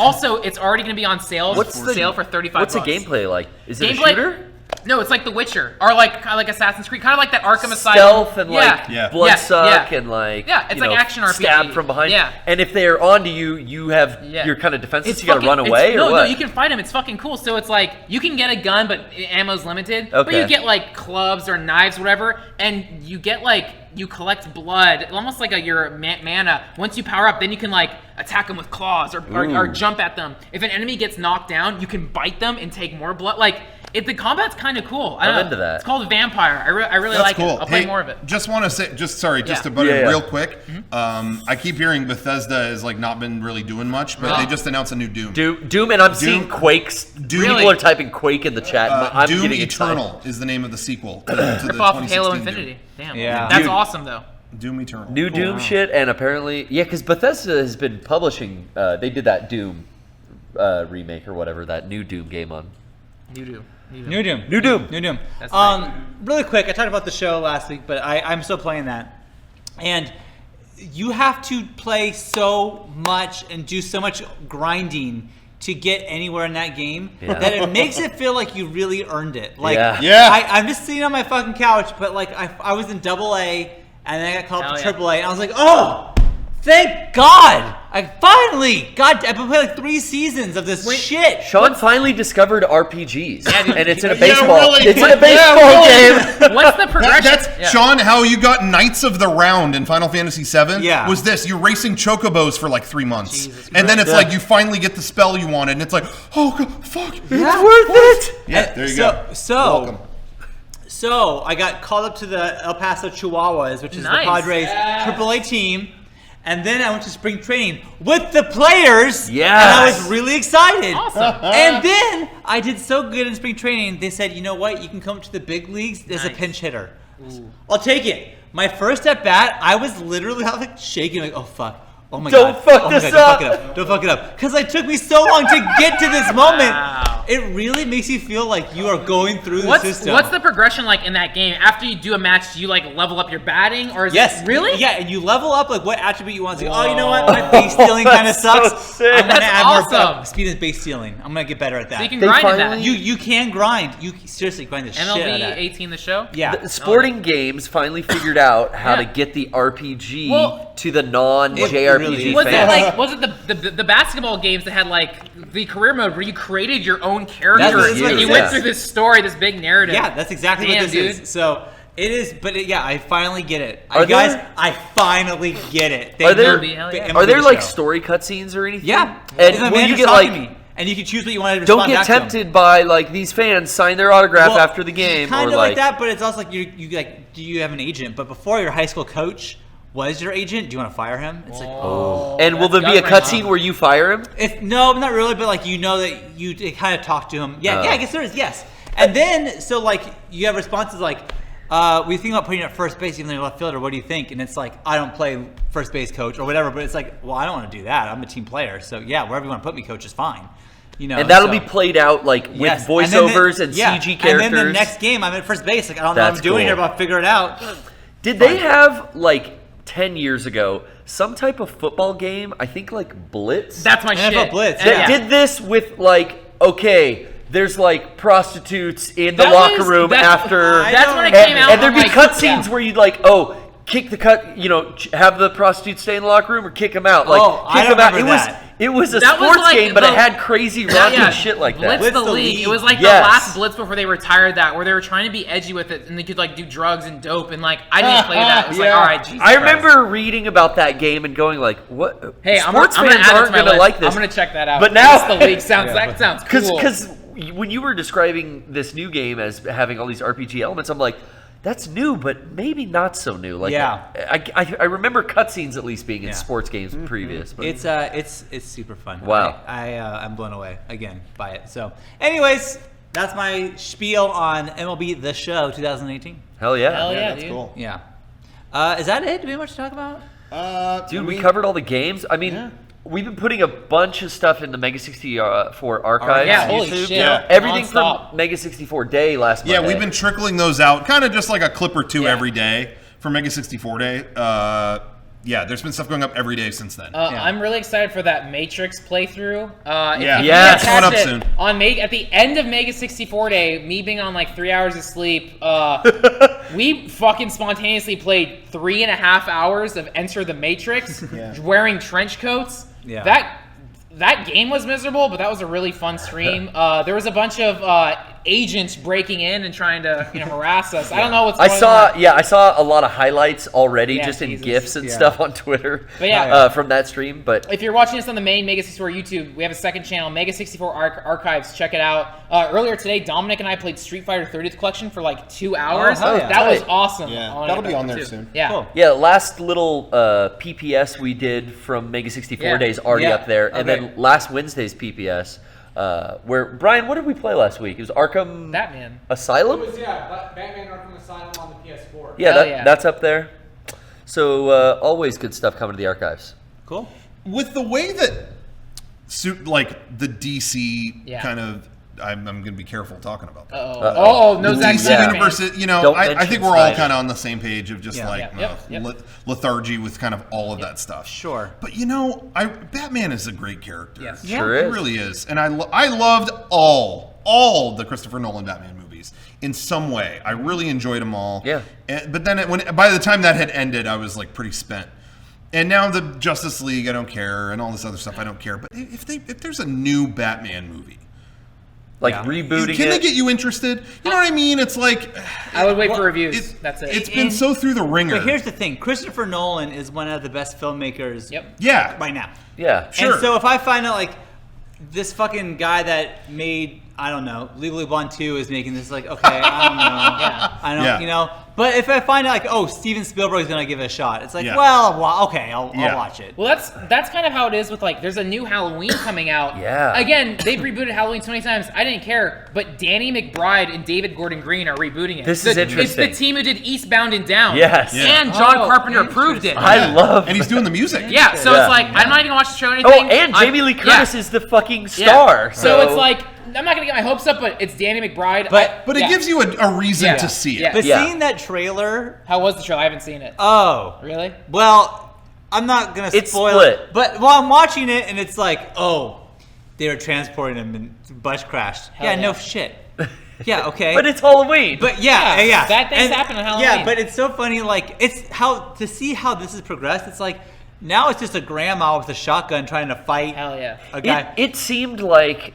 already gonna be on sale. Sale for $35. What's the gameplay like? Is it a Gameplay- shooter? No, it's like The Witcher, or like kind of like Assassin's Creed, kind of like that Arkham Asylum. Stealth and like bloodsuck and like it's like action RPG. Stab from behind. Yeah. And if they're onto you, you're kind of defenseless. You gotta run away or what? No, you can fight them. It's fucking cool. So it's like you can get a gun, but ammo's limited. But you get like clubs or knives, whatever, and you get like you collect blood, almost like your mana. Once you power up, then you can like attack them with claws or jump at them. If an enemy gets knocked down, you can bite them and take more blood. Like. The combat's kind of cool. I'm into that. It's called Vampire. I really like it. I'll play more of it. Just want to say, to butt in real quick. I keep hearing Bethesda has like not been really doing much, but they just announced a new Doom. Doom, and I'm seeing Quakes. People are typing Quake in the chat. I'm Doom getting Eternal excited. is the name of the sequel to the Rip off of 2016 Halo Doom. Infinity. Damn. Yeah. That's awesome though. Doom Eternal. New Doom shit, and apparently, because Bethesda has been publishing. They did that Doom remake or whatever, that new Doom game on. New Doom. That's really quick, I talked about the show last week, but I'm still playing that. And you have to play so much and do so much grinding to get anywhere in that game that it makes it feel like you really earned it. Like, I'm just sitting on my fucking couch, but like I was in AA and then I got called up to AAA and I was like, oh, thank God! I've been playing like 3 seasons of this shit. Shawn finally discovered RPGs, and it's in a Yeah, baseball. really. It's in a baseball game. What's the progression? That's Shawn. How you got Knights of the Round in Final Fantasy VII? Yeah. Was this you're racing chocobos for like 3 months, Jesus and then it's like you finally get the spell you wanted, and it's like, oh God, fuck, It's worth it. Yeah, there you go. Welcome. So I got called up to the El Paso Chihuahuas, which is the Padres AAA team. And then I went to spring training with the players. Yes. And I was really excited. Awesome. And then I did so good in spring training, they said, you know what? You can come to the big leagues as a pinch hitter. I'll take it. My first at bat, I was literally like shaking, like, oh, fuck. Oh my God. Don't fuck this up. Don't fuck it up. Because it took me so long to get to this moment. It really makes you feel like you are going through the system. What's the progression like in that game? After you do a match, do you like level up your batting, or is it really? Yeah, and you level up like what attribute you want. So, oh, you know what? My base stealing kind of sucks. sick. I'm gonna add more awesome. speed and base stealing. I'm gonna get better at that. So you can grind at that. You can grind. You seriously grind the shit out of MLB that. 18 the show. Yeah. The sporting games finally figured out how to get the RPG to the non-JRPG really is. Was it fans. like the basketball games that had like the career mode where you created your own character That's what and it you is. went through this story, this big narrative? Yeah, that's exactly what this dude. is. So it is, but I finally get it. Are Guys, there- I finally get it. Are there- MLB Are there like show. story cutscenes or anything? Yeah. And The will you manager's get talking to like? me, and you can choose what you want to Don't respond get back to them. tempted by like these fans sign their autograph Well, after the game, kind or of like, like that, but it's also like you like, do you have an agent? But before your high school coach was your agent, do you want to fire him? It's like, And will there be a cutscene where you fire him? no, not really, but like you know that you kind of talk to him. Yeah, I guess there is. Yes, and then so like you have responses like, we think about putting you at first base even though you're left fielder. What do you think? And it's like, I don't play first base, coach, or whatever. But it's like, well, I don't want to do that. I'm a team player, so yeah, wherever you want to put me, coach, is fine. You know, And that'll be played out like with yes. voiceovers and CG characters. And then the next game, I'm at first base. Like I don't know what I'm doing cool. here, but I'll figure it out. Did they have like 10 years ago some type of football game? I think like Blitz. That's my NFL shit. Blitz, that did this with like, okay, there's like prostitutes in the locker room after. That's when it and, came out. and there'd be I'm like, cutscenes where you'd like, kick the cut, have the prostitutes stay in the locker room or kick them out. Like, I kick them out. remember that. It was a That was sports like game, but the- it had crazy random shit like that. Blitz the League. It was like the Yes. last Blitz before they retired that, where they were trying to be edgy with it, and they could like do drugs and dope, and like I didn't play that. It was like, all right, Jesus I Christ. remember reading about that game and going like, "What? Hey, sports I'm gonna fans add it aren't to my gonna list. like this." I'm gonna check that out. But now- Blitz the League sounds that sounds cool. Because when you were describing this new game as having all these RPG elements, I'm like, that's new, but maybe not so new. Like, I remember cutscenes at least being in sports games previous. But It's super fun. Wow. I'm blown away again by it. So, anyways, that's my spiel on MLB The Show 2018. hell yeah, Hell yeah, That's dude. cool. Yeah. Is that it? Do we have much to talk about? dude. We covered all the games. I mean. We've been putting a bunch of stuff in the MEGA64 archives. Yeah, on holy YouTube. shit. Yeah. Everything Non-stop. from MEGA64 Day last Yeah, Monday. we've been trickling those out, kind of just like a clip or two Yeah. every day for MEGA64 Day. Yeah, there's been stuff going up every day since then. I'm really excited for that Matrix playthrough. Yeah. if Yeah, you it's coming catch up it soon. On at the end of Mega 64 Day, me being on like 3 hours of sleep, we fucking spontaneously played 3.5 hours of Enter the Matrix, wearing trench coats. Yeah. That game was miserable, but that was a really fun stream. There was a bunch of agents breaking in and trying to harass us. I don't know what's going on. I saw a lot of highlights already, Yeah, just in Jesus. GIFs and stuff on Twitter. But yeah. From that stream. But If you're watching this on the main Mega 64 YouTube, we have a second channel, Mega 64 Archives. Check it out. Earlier today, Dominic and I played Street Fighter 30th Collection for like 2 hours. hell yeah. That was Tight. awesome. Yeah, that'll be on there too. soon. Yeah. Cool. yeah, last little PPS we did from MEGA64 Yeah. Days already Yeah. up there, and Okay. then last Wednesday's PPS, where Brian, what did we play last week? It was Arkham Batman. Asylum. Batman Arkham Asylum on the PS4. Yeah, Hell yeah. that's up there. So always good stuff coming to the archives. Cool. With the way that like the DC Yeah. kind of, I'm going to be careful talking about that. Oh, no, The Zack DC Snyder universe, fans. Don't I mention think we're all Snyder. kind of on the same page of just Yeah. like Yep. lethargy with kind of all of that stuff. Sure. But Batman is a great character. Yes. Sure He is. really is, and I loved all the Christopher Nolan Batman movies in some way. I really enjoyed them all. Yeah. But then by the time that had ended, I was like pretty spent. And now the Justice League, I don't care, and all this other stuff, I don't care. But if there's a new Batman movie, Like Yeah. rebooting can it. they get you interested? You know what I mean? It's like I would wait for reviews. That's it. It's been so through the ringer. But here's the thing: Christopher Nolan is one of the best filmmakers. Yep. Yeah. Right now. Yeah. Sure. And so if I find out like this fucking guy that made, I don't know, Legally Blonde 2 is making this, like, okay, I don't know. Yeah. I don't, Yeah. you know. But if I find out like, oh, Steven Spielberg's gonna give it a shot, it's like, Yeah. well, okay, I'll Yeah. watch it. Well, that's kind of how it is with like. There's a new Halloween coming out. Yeah. Again, they've rebooted Halloween so many times. I didn't care, but Danny McBride and David Gordon Green are rebooting it. This is interesting. It's the team who did Eastbound and Down. Yes. Yeah. And John Oh, Carpenter approved it. I love. And he's doing the music. Yeah. So Yeah. it's like I'm not even gonna watch the show or Oh, anything. and Jamie Lee Curtis is the fucking Yeah. star. So it's like I'm not gonna get my hopes up, but it's Danny McBride. But it gives you a reason Yeah. to see it. Yeah. But Yeah. seeing that trailer, How was the show? I haven't seen it. oh, Really? well, I'm not gonna It's spoil split. it. But while I'm watching it, and it's like, oh, they were transporting him and bus crashed. Hell Yeah, yeah. no shit. Yeah, okay. But it's Halloween. But yeah, Yeah, yeah. bad things happen on Halloween. Yeah, but it's so funny. Like, it's how to see how this has progressed. It's like now it's just a grandma with a shotgun trying to fight Hell yeah. a guy. It seemed like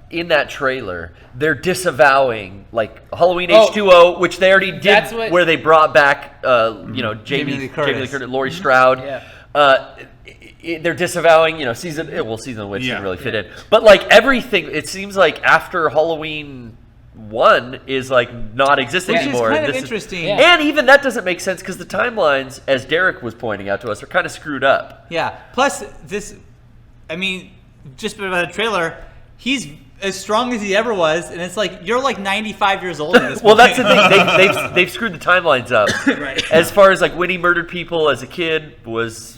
in that trailer they're disavowing like Halloween Oh, H2O, which they already did, that's what- where they brought back Jamie Jamie Lee Curtis. Laurie Strode. Yeah. They're disavowing, season of the witch Yeah. didn't really fit in, but like everything, it seems like after Halloween 1 is like not existing Which is anymore. kind of This interesting. Yeah. and even that doesn't make sense because the timelines, as Derek was pointing out to us, are kind of screwed up. Yeah. Plus, just about the trailer, he's as strong as he ever was, and it's like you're like 95 years old in this Well, movie. that's the thing. They've screwed the timelines up. Right. As far as like when he murdered people as a kid was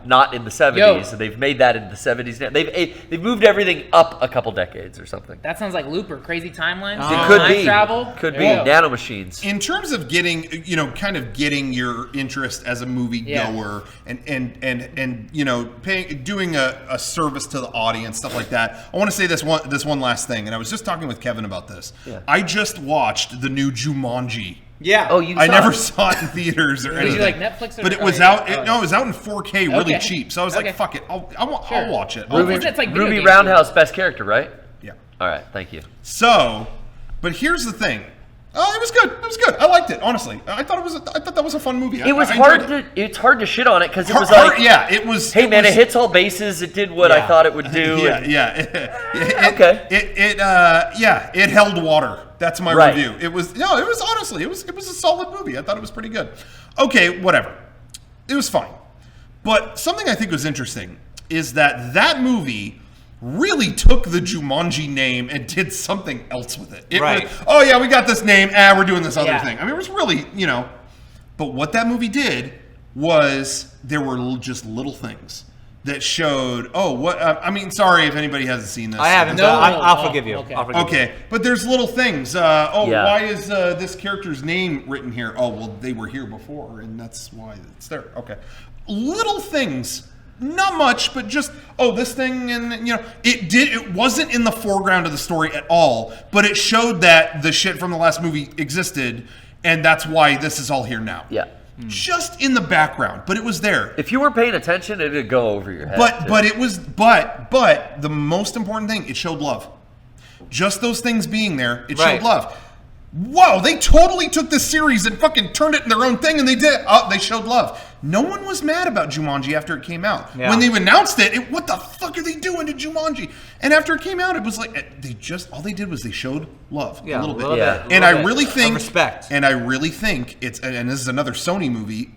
not in the 70s, Yo. so they've made that in the 70s now. They've moved everything up a couple decades or something. That sounds like Looper. Crazy timelines. It could time be. travel. Could be There you go. nanomachines. In terms of getting, kind of getting your interest as a movie goer and doing a service to the audience, stuff like that. I want to say this one last thing, and I was just talking with Kevin about this. Yeah. I just watched the new Jumanji Yeah. Oh, you. I saw never it. saw it in theaters or Did anything. you like Netflix? Or But it was out. It was out in 4K, really cheap. So I was like, "Fuck it, I'll watch it." It's like video Ruby games, Roundhouse, best character, right? Yeah. All right, thank you. So, but here's the thing. It was good. It was good. I liked it, honestly. I thought that was a fun movie. It was I hard enjoyed to. It's hard to shit on it because it was Hard- like, yeah, it was. hey man, it hits all bases. It did what I thought it would do. Okay. It held water. That's my Right. review. It was honestly, it was a solid movie. I thought it was pretty good. Okay, whatever. It was fine. But something I think was interesting is that movie really took the Jumanji name and did something else with it. We got this name, we're doing this other thing. I mean, it was really, but what that movie did was there were just little things that showed, sorry if anybody hasn't seen this. I haven't. No, I'll forgive you. Okay. I'll forgive you. Okay, but there's little things. Why is this character's name written here? Oh, well, they were here before, and that's why it's there. Okay. Little things. Not much, but just, this thing, and, it wasn't in the foreground of the story at all, but it showed that the shit from the last movie existed, and that's why this is all here now. Yeah. Just in the background, but it was there. If you were paying attention, it'd go over your head. But the most important thing, it showed love. Just those things being there, it showed love. Wow, they totally took this series and fucking turned it in their own thing, and they did. They showed love. No one was mad about Jumanji after it came out. Yeah. When they announced it, what the fuck are they doing to Jumanji? And after it came out, it was like all they did was they showed love a little bit. And I really think respect. And I really think and this is another Sony movie.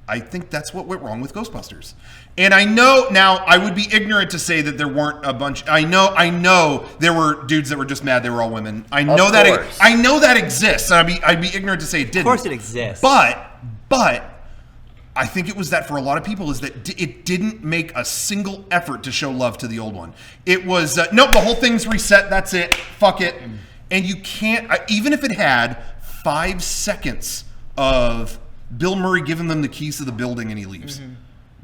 I think that's what went wrong with Ghostbusters. And I know now I would be ignorant to say that there weren't a bunch. I know there were dudes that were just mad they were all women. I know that exists. And I'd be ignorant to say it didn't. Of course it exists. But I think it was that for a lot of people is that it didn't make a single effort to show love to the old one. It was nope, the whole thing's reset. That's it. Fuck it. And you can't even if it had 5 seconds of Bill Murray giving them the keys to the building and he leaves. Mm-hmm.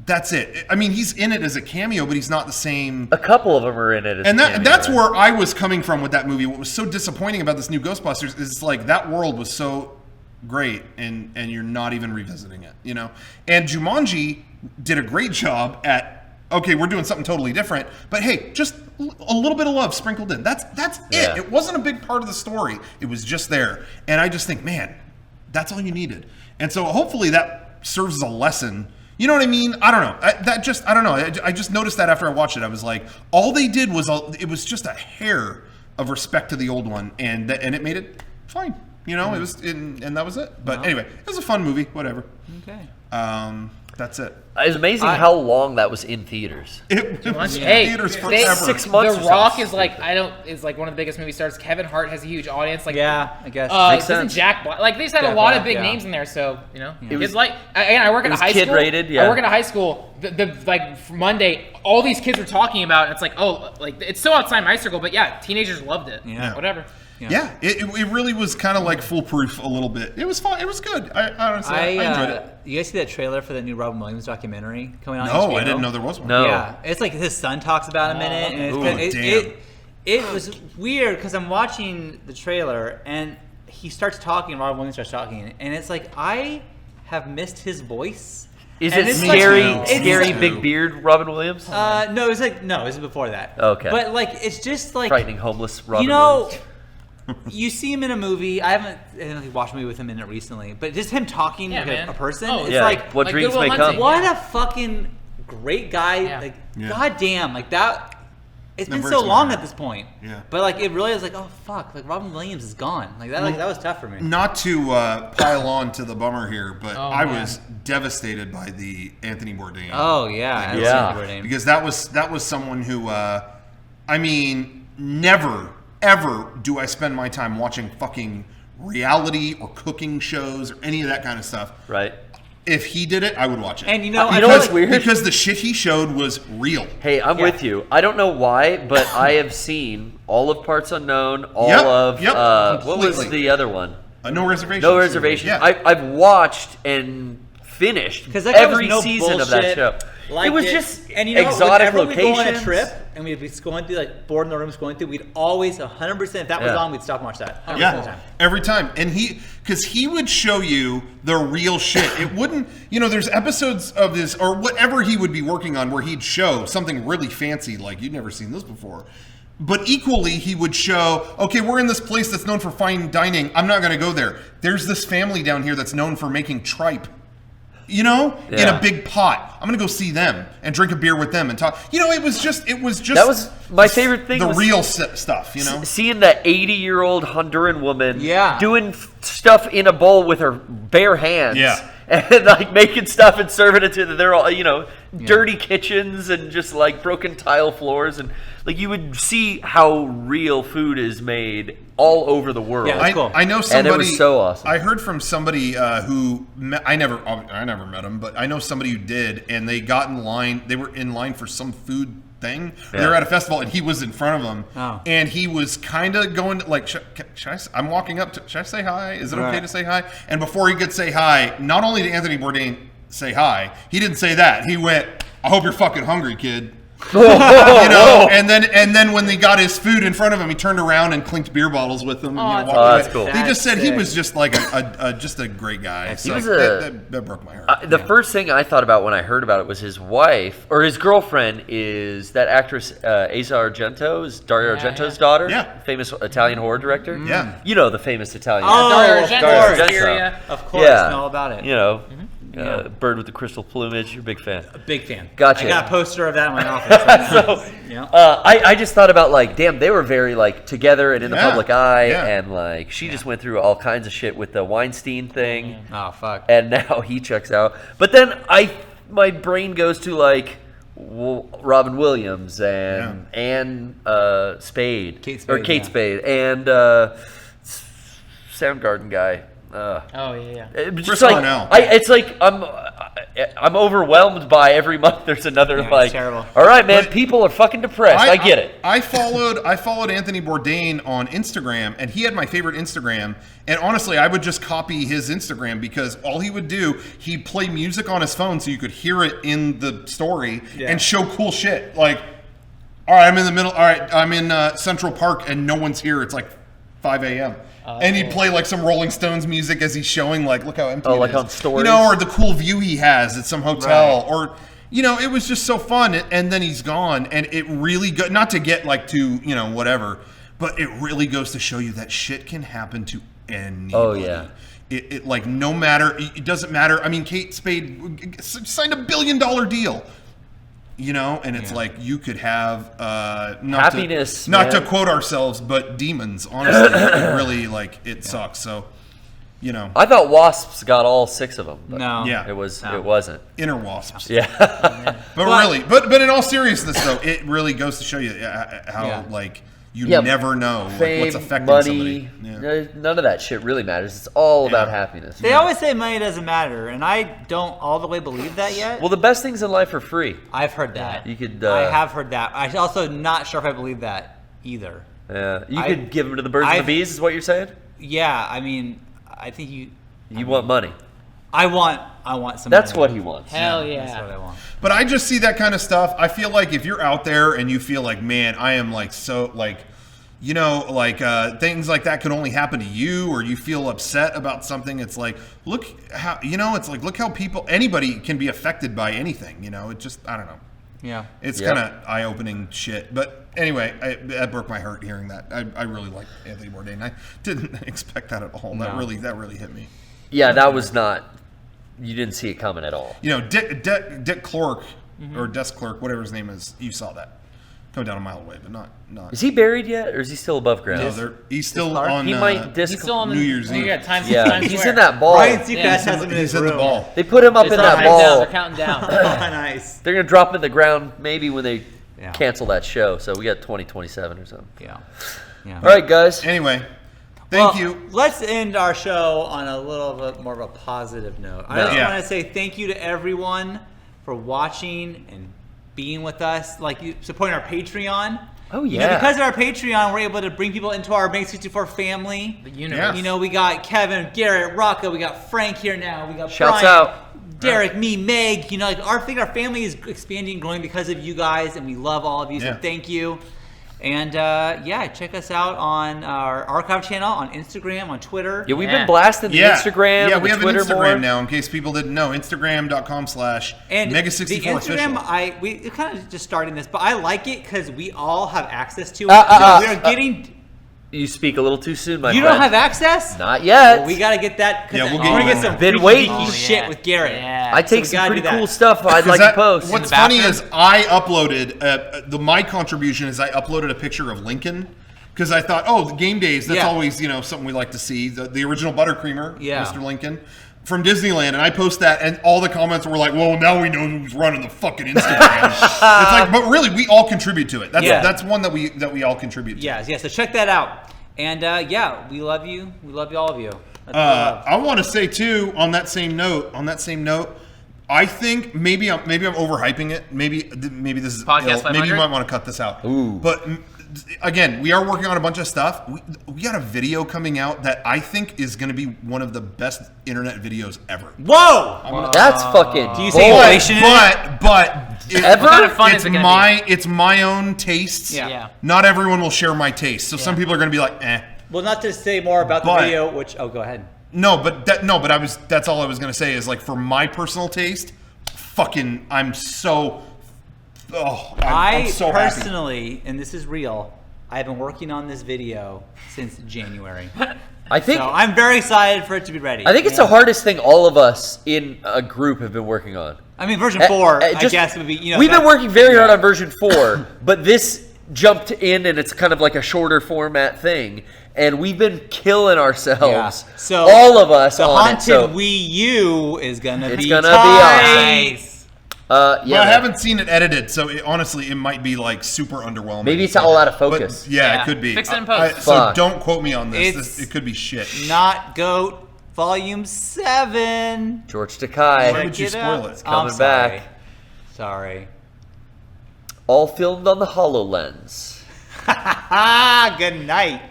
That's it. I mean, he's in it as a cameo, but he's not the same. A couple of them are in it as a cameo. That's where I was coming from with that movie. What was so disappointing about this new Ghostbusters is like that world was so great and you're not even revisiting it, And Jumanji did a great job at, okay, we're doing something totally different, but hey, just a little bit of love sprinkled in. That's it. It wasn't a big part of the story. It was just there. And I just think, man, that's all you needed. And so hopefully that serves as a lesson. You know what I mean? I don't know. I don't know. I just noticed that after I watched it. I was like, all they did was, it was just a hair of respect to the old one. And it made it fine. It was, and that was it. But anyway, it was a fun movie. Whatever. Okay. That's it. It's amazing how long that was in theaters. It was in Hey, theaters forever. 6 months. The Rock is like one of the biggest movie stars. Kevin Hart has a huge audience. Like I guess. Makes doesn't sense. Jack Black they just had a lot of big names in there. So kids I work at a high school. Kid rated. Yeah. I work at a high school. For Monday, all these kids were talking about. It's like it's so outside my circle, but yeah, teenagers loved it. Yeah. Whatever. Yeah, it really was kind of like foolproof a little bit. It was fun. It was good. I honestly I enjoyed it. You guys see that trailer for the new Robin Williams documentary coming on? No, HBO? I didn't know there was one. No. Yeah, it's like his son talks about him in it, and it was weird because I'm watching the trailer and he starts talking. Robin Williams starts talking, and it's like I have missed his voice. Is and it it's scary big beard Robin Williams? No, it's before that. Okay, but it's just like frightening homeless Robin Williams. You see him in a movie. I haven't watched a movie with him in it recently, but just him talking like a person. Oh, it's like what dreams may come. What a fucking great guy! Yeah. Goddamn, that. It's been so long at this point. Yeah. But it really is oh fuck, Robin Williams is gone. That was tough for me. Not to pile on to the bummer here, but I was devastated by the Anthony Bourdain. Oh yeah. Because that was someone who, never ever do I spend my time watching fucking reality or cooking shows or any of that kind of stuff. Right. If he did it, I would watch it. And you know what's weird? Because the shit he showed was real. Hey, I'm with you. I don't know why, but I have seen all of Parts Unknown, what was the other one? No Reservations. No Reservations. Yeah. I've watched and finished that every was no season bullshit. of that show. it was just and you know, exotic whenever locations. we go on a trip and we'd be going through like board in the rooms going through, we'd always 100% if that was on, we'd stop and watch that. 100% of the time. Every time. And because he would show you the real shit. It wouldn't, there's episodes of this or whatever he would be working on where he'd show something really fancy, like you'd never seen this before. But equally, he would show, okay, we're in this place that's known for fine dining. I'm not going to go there. There's this family down here that's known for making tripe, in a big pot. I'm going to go see them and drink a beer with them and talk. It was just. That was my favorite thing. The real stuff, Seeing that 80-year-old Honduran woman doing stuff in a bowl with her bare hands. Yeah. And like making stuff and serving it to them. They're all, dirty kitchens and just like broken tile floors. And like you would see how real food is made all over the world. Yeah, that's cool. I know somebody. And it was so awesome. I heard from somebody who I never met him, but I know somebody who did, and they got in line. They were in line for some food thing. Yeah. They were at a festival, and he was in front of them, and he was kind of going to, like, I'm walking up to, should I say hi? Is it okay to say hi? And before he could say hi, not only did Anthony Bourdain say hi, he didn't say that. He went, "I hope you're fucking hungry, kid." And then when they got his food in front of him, he turned around and clinked beer bottles with them. That's cool. He just said he was just like just a great guy. So that broke my heart. The first thing I thought about when I heard about it was his wife or his girlfriend is that actress Asa Argento, is Dario Argento's daughter. Yeah, famous Italian horror director. Yeah, the famous Italian. Dario Argento. Of course, I know all about it. Bird with the crystal plumage. You're a big fan. A big fan. Gotcha. I got a poster of that in my office. Right now. I just thought about like, damn, they were very like together and in the public eye, and like she just went through all kinds of shit with the Weinstein thing. Oh fuck. And now he checks out. But then my brain goes to like Robin Williams and Anne Spade, Kate Spade, and Soundgarden guy. Chris Cornell. It's like I'm overwhelmed by every month. There's another terrible. All right, man. People are fucking depressed. I get it. I followed Anthony Bourdain on Instagram, and he had my favorite Instagram. And honestly, I would just copy his Instagram because all he would do, he'd play music on his phone so you could hear it in the story and show cool shit. Like, all right, I'm in the middle. All right, I'm in Central Park, and no one's here. It's like 5 a.m. And he'd play like some Rolling Stones music as he's showing, like, look how empty it is. On stories. Or the cool view he has at some hotel. Or, it was just so fun. And then he's gone. And it really, not to get like to, whatever, but it really goes to show you that shit can happen to anybody. Oh, yeah. It like, no matter, it doesn't matter. I mean, Kate Spade signed $1 billion deal. And it's like you could have happiness. Not to quote ourselves, but demons. Honestly, it really it sucks. So, I thought wasps got all 6 of them. But it wasn't inner wasps. Yeah, but in all seriousness, though, it really goes to show you how you never know what's affecting money, somebody. None of that shit really matters. It's all about happiness. They always say money doesn't matter, and I don't all the way believe that yet. Well, the best things in life are free. I've heard that. You could. I have heard that. I'm also not sure if I believe that either. Yeah, you could give them to the birds and the bees. Is what you're saying? Yeah, I mean, I think you want money. I want some. That's money. what he wants. Hell yeah. That's what I want. But I just see that kind of stuff. I feel like if you're out there and you feel like, man, I am like so like. Things like that could only happen to you, or you feel upset about something. It's like, look how, look how anybody can be affected by anything, it just, I don't know. Yeah. It's kind of eye-opening shit. But anyway, that broke my heart hearing that. I really like Anthony Bourdain. I didn't expect that at all. No. That really hit me. Yeah, that was not, you didn't see it coming at all. Dick Clark, or Desk Clerk, whatever his name is, you saw that. Coming down a mile away, but not. Is he buried yet, or is he still above ground? No, he's still on. He might He's still on New Year's Eve. He's in that ball. Ryan Seacrest has him in his room. The ball. They put him up in that ball. They're counting down. Nice. They're gonna drop him in the ground maybe when they cancel that show. So we got 2027 or something. Yeah. All right, guys. Anyway, thank you. Let's end our show on a little bit more of a positive note. I just want to say thank you to everyone for watching and being with us, supporting our Patreon. Oh yeah! Because of our Patreon, we're able to bring people into our MEGA64 family. The universe. We got Kevin, Garrett, Rocco. We got Frank here now. We got Shouts Brian, out. Derek, me, Meg. You know, like our family is expanding and growing because of you guys, and we love all of you. So thank you. And check us out on our archive channel, on Instagram, on Twitter. Yeah, we've been blasting the Instagram. Yeah, we have Twitter an Instagram more. now, in case people didn't know. Instagram.com/MEGA64 the official. Instagram, we kind of just starting this, but I like it because we all have access to it. We're getting. You speak a little too soon, my friend. You don't have access? Not yet. Well, we gotta get that. Yeah, we'll we're gonna get some Been freaky waiting. deaky shit with Garrett. Yeah. I take some pretty cool stuff I'd like to post. What's funny is I uploaded my contribution is I uploaded a picture of Lincoln because I thought, the game days. That's always something we like to see. The original buttercreamer, Mr. Lincoln. From Disneyland, and I post that, and all the comments were like, "Well, now we know who's running the fucking Instagram." It's like, but really, we all contribute to it. That's one that we all contribute to. Yeah. So check that out. And we love you. We love all of you. I want to say too, on that same note, I think maybe I'm overhyping it. Maybe this is Podcast maybe you might want to cut this out. Ooh. But again, we are working on a bunch of stuff. We got a video coming out that I think is going to be one of the best internet videos ever. Whoa! That's fucking. Do you say inflation? But Ever? What kind of fun is it gonna be? it's my own tastes. Yeah. Not everyone will share my taste. So some people are going to be like, eh. Well, not to say more about the video, which go ahead. No, but that's all I was gonna say is like for my personal taste, I'm so I'm so personally, and this is real, I've been working on this video since January. I think So I'm very excited for it to be ready. I think it's the hardest thing all of us in a group have been working on. I mean, version 4, I guess, would be, We've been working very hard on version 4, but this jumped in and it's kind of like a shorter format thing. And we've been killing ourselves. Yeah. So all of us the on Haunted it. So Wii U is gonna be gonna be tight. Nice. But I haven't seen it edited, so honestly, it might be like super underwhelming. Maybe it's all out of focus. But, yeah, it could be. Fix it in post. So Fuck. don't quote me on this. It could be shit. Not Goat Volume 7. George Takei. Why would you spoil it? It's coming sorry. back. Sorry. All filmed on the HoloLens. Good night.